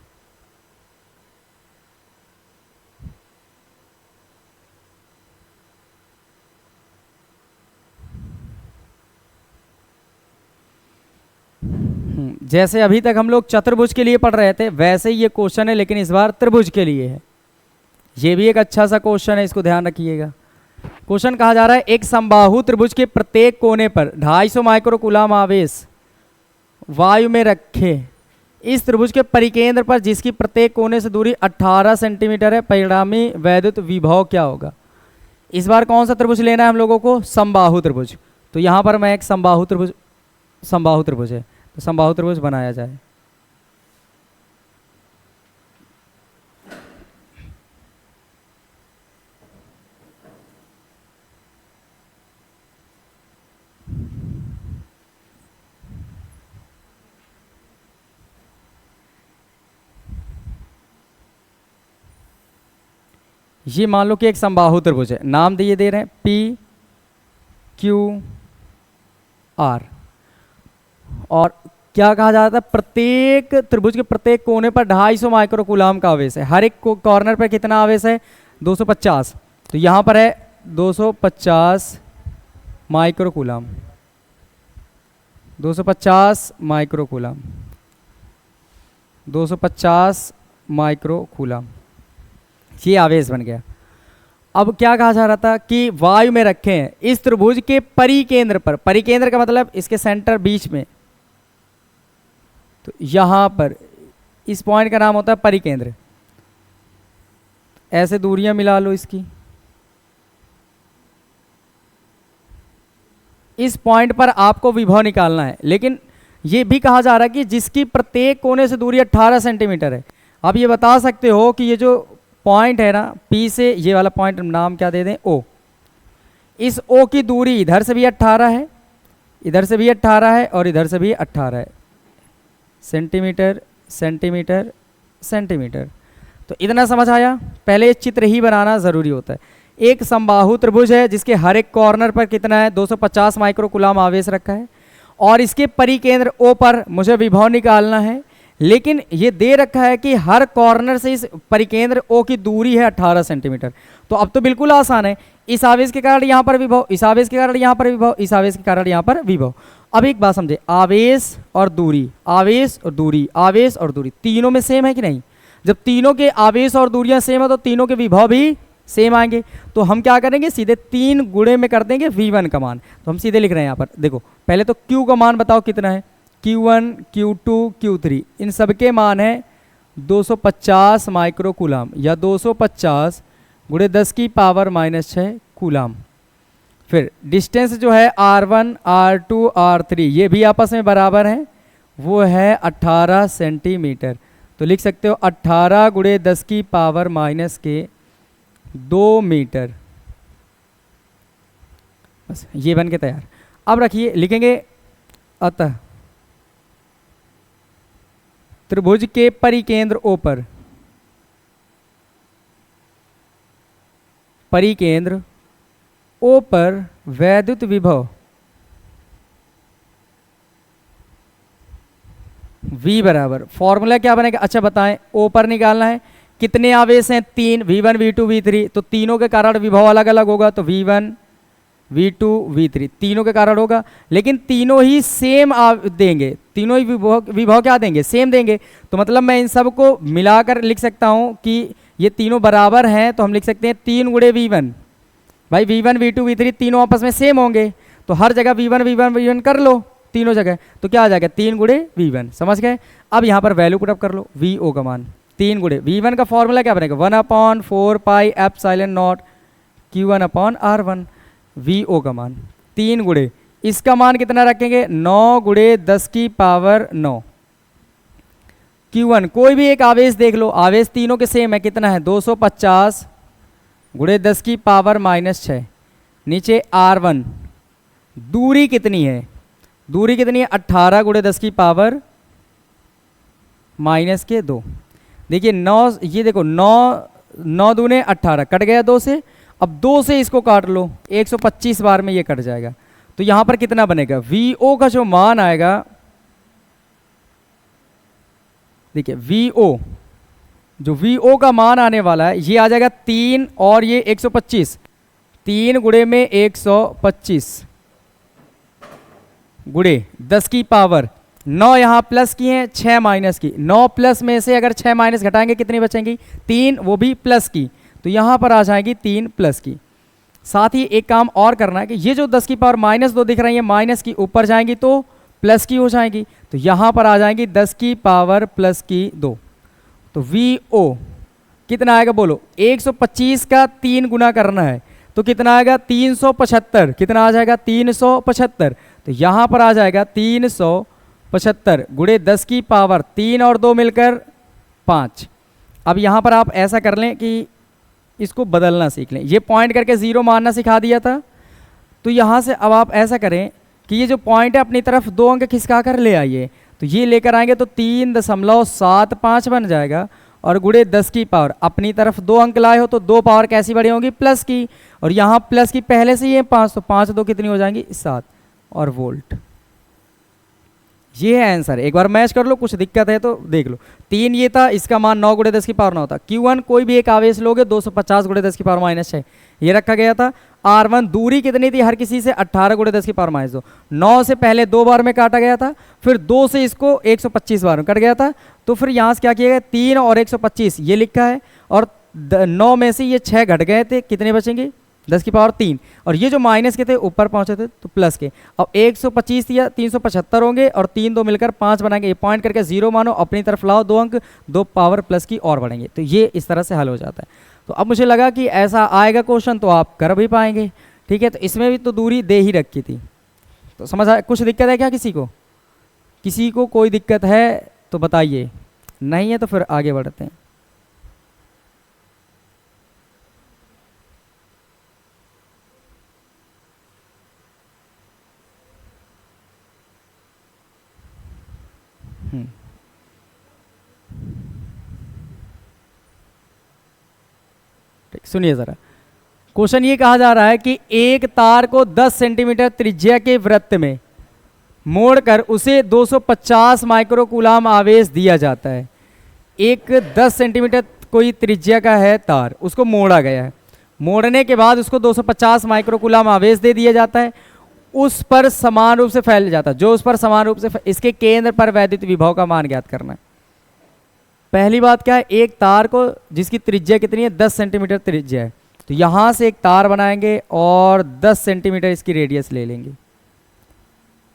जैसे अभी तक हम लोग चतुर्भुज के लिए पढ़ रहे थे वैसे ही ये क्वेश्चन है, लेकिन इस बार त्रिभुज के लिए है। ये भी एक अच्छा सा क्वेश्चन है, इसको ध्यान रखिएगा। क्वेश्चन कहा जा रहा है एक समबाहु त्रिभुज के प्रत्येक कोने पर 250 माइक्रोकूलम आवेश वायु में रखे इस त्रिभुज के परिकेंद्र पर जिसकी प्रत्येक कोने से दूरी 18 सेंटीमीटर है, परिणामी वैद्युत विभव क्या होगा। इस बार कौन सा त्रिभुज लेना है हम लोगों को, समबाहु त्रिभुज। तो यहाँ पर मैं एक समबाहु त्रिभुज है, तो समबाहु त्रिभुज बनाया जाए। ये मान लो कि एक समबाहु त्रिभुज है, नाम दिए दे रहे हैं पी क्यू आर। और क्या कहा जाता है, प्रत्येक त्रिभुज के प्रत्येक कोने पर 250 माइक्रोकूलम का आवेश है। हर एक कॉर्नर पर कितना आवेश है, 250। तो यहाँ पर है 250 माइक्रोकूलम, 250 माइक्रोकूलम, 250 माइक्रोकूलम, ये आवेश बन गया। अब क्या कहा जा रहा था कि वायु में रखे हैं इस त्रिभुज के परिकेंद्र पर। परिकेंद्र का मतलब इसके सेंटर बीच में, तो यहां पर इस पॉइंट का नाम होता है परिकेंद्र। ऐसे दूरियां मिला लो इसकी। इस पॉइंट पर आपको विभव निकालना है, लेकिन यह भी कहा जा रहा है कि जिसकी प्रत्येक कोने से दूरी 18 सेंटीमीटर है। आप ये बता सकते हो कि ये जो पॉइंट है ना P से, ये वाला पॉइंट नाम क्या दे दें, O, इस O की दूरी इधर से भी 18 है, इधर से भी 18 है और इधर से भी 18 है, सेंटीमीटर सेंटीमीटर सेंटीमीटर। तो इतना समझ आया। पहले चित्र ही बनाना ज़रूरी होता है। एक समबाहु त्रिभुज है जिसके हर एक कॉर्नर पर कितना है, 250 माइक्रोकूलम आवेश रखा है और इसके परिकेंद्र O पर मुझे विभव निकालना है, लेकिन ये दे रखा है कि हर कॉर्नर से इस परिकेंद्र O की दूरी है 18 सेंटीमीटर। तो अब तो बिल्कुल आसान है, इस आवेश के कारण यहाँ पर विभव, इस आवेश के कारण यहाँ पर विभव, इस आवेश के कारण यहाँ पर विभव। अब एक बात समझे, आवेश और दूरी, आवेश और दूरी, आवेश और दूरी तीनों में सेम है कि नहीं? जब तीनों के आवेश और दूरियां सेम है तो तीनों के विभव भी सेम आएंगे। तो हम क्या करेंगे, सीधे 3 गुणे में कर देंगे V1 का मान। तो हम सीधे लिख रहे हैं यहाँ पर, देखो पहले तो Q का मान बताओ कितना है, Q1 Q2 Q3, इन सबके मान है 250 माइक्रोकूलम या 250 गुणे 10 की पावर -6 कूलम। फिर डिस्टेंस जो है R1 R2 R3 ये भी आपस में बराबर हैं, वो है 18 सेंटीमीटर। तो लिख सकते हो 18 गुणे 10 की पावर -2 मीटर। बस ये बन के तैयार। अब रखिए, लिखेंगे अतः त्रिभुज के परिकेंद्र O पर, परिकेंद्र O पर वैद्युत विभव V बराबर, फॉर्मूला क्या बनेगा, अच्छा बताएं, O पर निकालना है, कितने आवेश हैं, 3, V1 V2 V3, तो तीनों के कारण विभव अलग अलग होगा, तो V1 V2 V3 तीनों के कारण होगा, लेकिन तीनों ही सेम देंगे, तीनों ही विभव क्या देंगे, सेम देंगे। तो मतलब मैं इन सब को मिलाकर लिख सकता हूं कि ये तीनों बराबर हैं, तो हम लिख सकते हैं 3 गुणे V1, भाई V1 V2 V3 तीनों आपस में सेम होंगे, तो हर जगह V1 V1 V1 कर लो तीनों जगह, तो क्या आ जाएगा 3 गुणे V1, समझ गए। अब यहाँ पर वैल्यू पुटअप कर लो, VO का मान 3 गुणे V1 का फॉर्मूला क्या बनेगा, 1/4 pi epsilon not Q1/R1, VO का मान 3 गुणे, इसका मान कितना रखेंगे, 9 गुणे 10 की पावर 9। Q1 कोई भी एक आवेश देख लो, आवेश तीनों के सेम है, कितना है 250 गुणे 10 की पावर -6। नीचे R1 दूरी कितनी है, दूरी कितनी है 18 गुणे 10 की पावर -2। देखिए 9, ये देखो 9 दूने 18 कट गया 2 से, अब 2 से इसको काट लो, 125 बार में ये कट जाएगा। तो यहां पर कितना बनेगा, VO का जो मान आएगा, देखिए VO, जो VO का मान आने वाला है ये आ जाएगा 3 और ये 125, 3 गुणे में 125 गुणे 10 की पावर 9, यहाँ प्लस की है 6 माइनस की, 9 प्लस में से अगर 6 माइनस घटाएंगे कितनी बचेंगी, 3, वो भी प्लस की, तो यहाँ पर आ जाएगी 3 प्लस की। साथ ही एक काम और करना है कि ये जो 10 की पावर -2 दिख रही है, माइनस की ऊपर जाएंगी तो प्लस की हो जाएगी, तो यहाँ पर आ जाएंगी 10 की पावर +2। तो VO कितना आएगा बोलो, 125 का 3 गुना करना है तो कितना आएगा 375, कितना आ जाएगा 375। तो यहाँ पर आ जाएगा 375 गुणे 10 की पावर 3 और 2 मिलकर 5। अब यहाँ पर आप ऐसा कर लें कि इसको बदलना सीख लें, ये पॉइंट करके 0 मानना सिखा दिया था, तो यहाँ से अब आप ऐसा करें कि ये जो पॉइंट है अपनी तरफ 2 अंक खिसका कर ले आइए, तो ये लेकर आएंगे तो 3.75 बन जाएगा, और गुणे 10 की पावर अपनी तरफ 2 अंक लाए हो तो 2 पावर कैसी बड़ी होंगी, प्लस की, और यहाँ प्लस की पहले से ही है 5, तो 5 2 कितनी हो जाएंगी 7 और वोल्ट। ये है आंसर, एक बार मैच कर लो, कुछ दिक्कत है तो देख लो। 3 ये था, इसका मान 9 गुणे 10 की पावर 9 था। Q1 कोई भी एक आवेश लोगे 250 गुणे 10 की पावर -6 ये रखा गया था। R1 दूरी कितनी थी हर किसी से, 18 गुणे 10 की पावर -2, 9 से पहले 2 बार में काटा गया था, फिर 2 से इसको 125 बार में कट गया था, तो फिर यहाँ से क्या किया गया 3 और 125 ये लिखा है, और 9 में से ये 6 घट गए थे, कितने बचेंगे 10 की पावर 3, और ये जो माइनस के थे ऊपर पहुंचे थे तो प्लस के। अब 125 या 375 होंगे और 3 2 मिलकर 5 बनाएंगे, ये पॉइंट करके 0 मानो, अपनी तरफ लाओ 2 अंक, 2 पावर प्लस की और बढ़ेंगे, तो ये इस तरह से हल हो जाता है। तो अब मुझे लगा कि ऐसा आएगा क्वेश्चन तो आप कर भी पाएंगे, ठीक है। तो इसमें भी तो दूरी दे ही रखी थी, तो समझ आया। कुछ दिक्कत है क्या किसी को कोई दिक्कत है तो बताइए, नहीं है तो फिर आगे बढ़ते हैं। ठीक, सुनिए ज़रा। क्वेश्चन ये कहा जा रहा है कि एक तार को 10 सेंटीमीटर त्रिज्या के वृत्त में मोड़कर उसे 250 माइक्रोकूलाम आवेश दिया जाता है। एक 10 सेंटीमीटर कोई त्रिज्या का है तार, उसको मोड़ा गया है। मोड़ने के बाद उसको 250 माइक्रोकूलाम आवेश दे दिया जाता है, उस पर समान रूप से फैल जाता है। जो उस पर समान रूप से इसके केंद्र पर वैद्युत विभव का मान ज्ञात करना है। पहली बात क्या है, एक तार को जिसकी त्रिज्या कितनी है, 10 सेंटीमीटर त्रिज्या है, तो यहां से एक तार बनाएंगे और 10 सेंटीमीटर इसकी रेडियस ले लेंगे।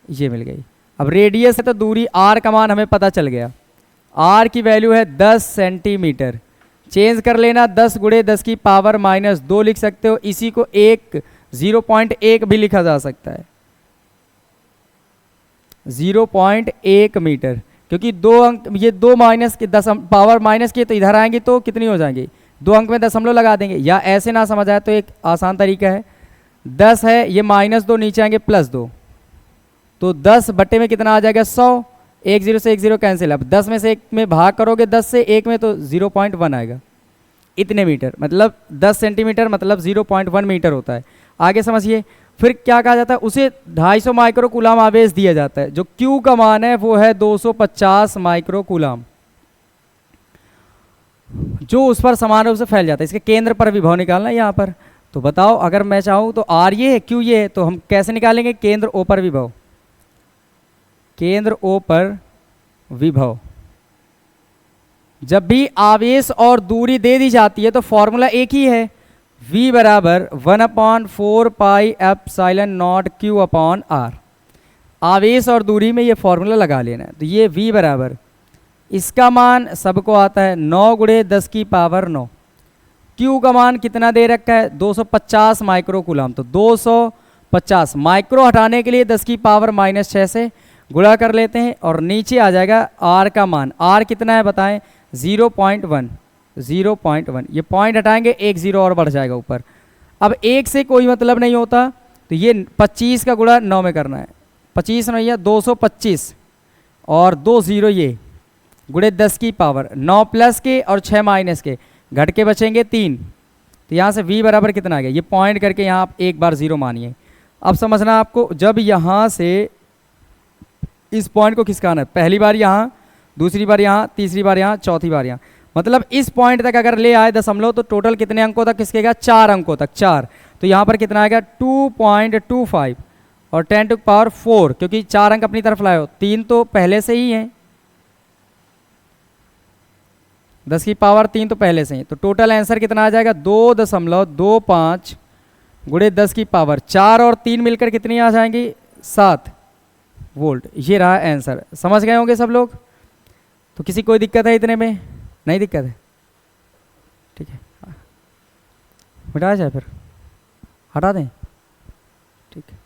ये मिल गई। अब रेडियस है तो दूरी आर का मान हमें पता चल गया। आर की वैल्यू है 10 सेंटीमीटर। चेंज कर लेना, 10 गुणे 10 की पावर -2 लिख सकते हो। इसी को 0.1 भी लिखा जा सकता है, 0.1 मीटर, क्योंकि 2 अंक, ये 2 माइनस के 10 पावर माइनस की तो इधर आएंगी तो कितनी हो जाएंगी, 2 अंक में दशमलव लगा देंगे। या ऐसे ना समझ आए तो एक आसान तरीका है, 10 है, ये -2 नीचे आएंगे +2, तो 10 बट्टे में कितना आ जाएगा 100। 1 0 से 1 0 कैंसिल। अब 10 में से 1 में भाग करोगे 10 से 1 में तो 0.1 आएगा। इतने मीटर मतलब 10 सेंटीमीटर मतलब 0.1 मीटर होता है। आगे समझिए, फिर क्या कहा जाता है, उसे 250 माइक्रोकूलाम आवेश दिया जाता है। जो Q का मान है वो है 250 माइक्रोकूलाम, जो उस पर समान रूप से फैल जाता है। इसके केंद्र पर विभव निकालना है यहाँ पर। तो बताओ, अगर मैं चाहूँ तो R ये है, Q ये है, तो हम कैसे निकालेंगे, केंद्र O पर विभव। केंद्र O पर विभव, जब भी आवेश और दूरी दे दी जाती है तो फॉर्मूला एक ही है, V बराबर 1/4 पाई एप्सिलॉन नॉट Q/R। आवेश और दूरी में ये फॉर्मूला लगा लेना है। तो ये V बराबर, इसका मान सबको आता है 9 गुणे 10 की पावर 9। Q का मान कितना दे रखा है, 250 माइक्रोकूलाम। तो 250 माइक्रो हटाने के लिए 10 की पावर -6 से गुणा कर लेते हैं और नीचे आ जाएगा R का मान। R कितना है बताएं, 0.1। 0.1, ये पॉइंट हटाएंगे, 1 0 और बढ़ जाएगा ऊपर। अब 1 से कोई मतलब नहीं होता, तो ये 25 का गुणा 9 में करना है। 25 नहीं है, 225 और 2 0 ये गुणे 10 की पावर 9 प्लस के और 6 माइनस के, घट के बचेंगे 3। तो यहाँ से V बराबर कितना आ गया, ये पॉइंट करके यहाँ आप एक बार 0 मानिए। अब समझना आपको, जब यहाँ से इस पॉइंट को खिसकाना है, पहली बार यहाँ, दूसरी बार यहाँ, तीसरी बार यहाँ, चौथी बार यहाँ, मतलब इस पॉइंट तक अगर ले आए दशमलव तो टोटल कितने अंकों तक खिसकेगा, 4 अंकों तक, 4। तो यहाँ पर कितना आएगा 2.25 और 10⁴, क्योंकि 4 अंक अपनी तरफ लाए हो, 3 तो पहले से ही हैं, 10 की पावर 3 तो पहले से ही। तो टोटल आंसर कितना आ जाएगा, 2.25 गुणे 10 की पावर 4 और 3 मिलकर कितनी आ जाएंगी, 7 वोल्ट। ये रहा आंसर। समझ गए होंगे सब लोग। तो किसी कोई दिक्कत है इतने में, नहीं दिक्कत है, ठीक है, मिटाया जाए फिर, हटा दें, ठीक है।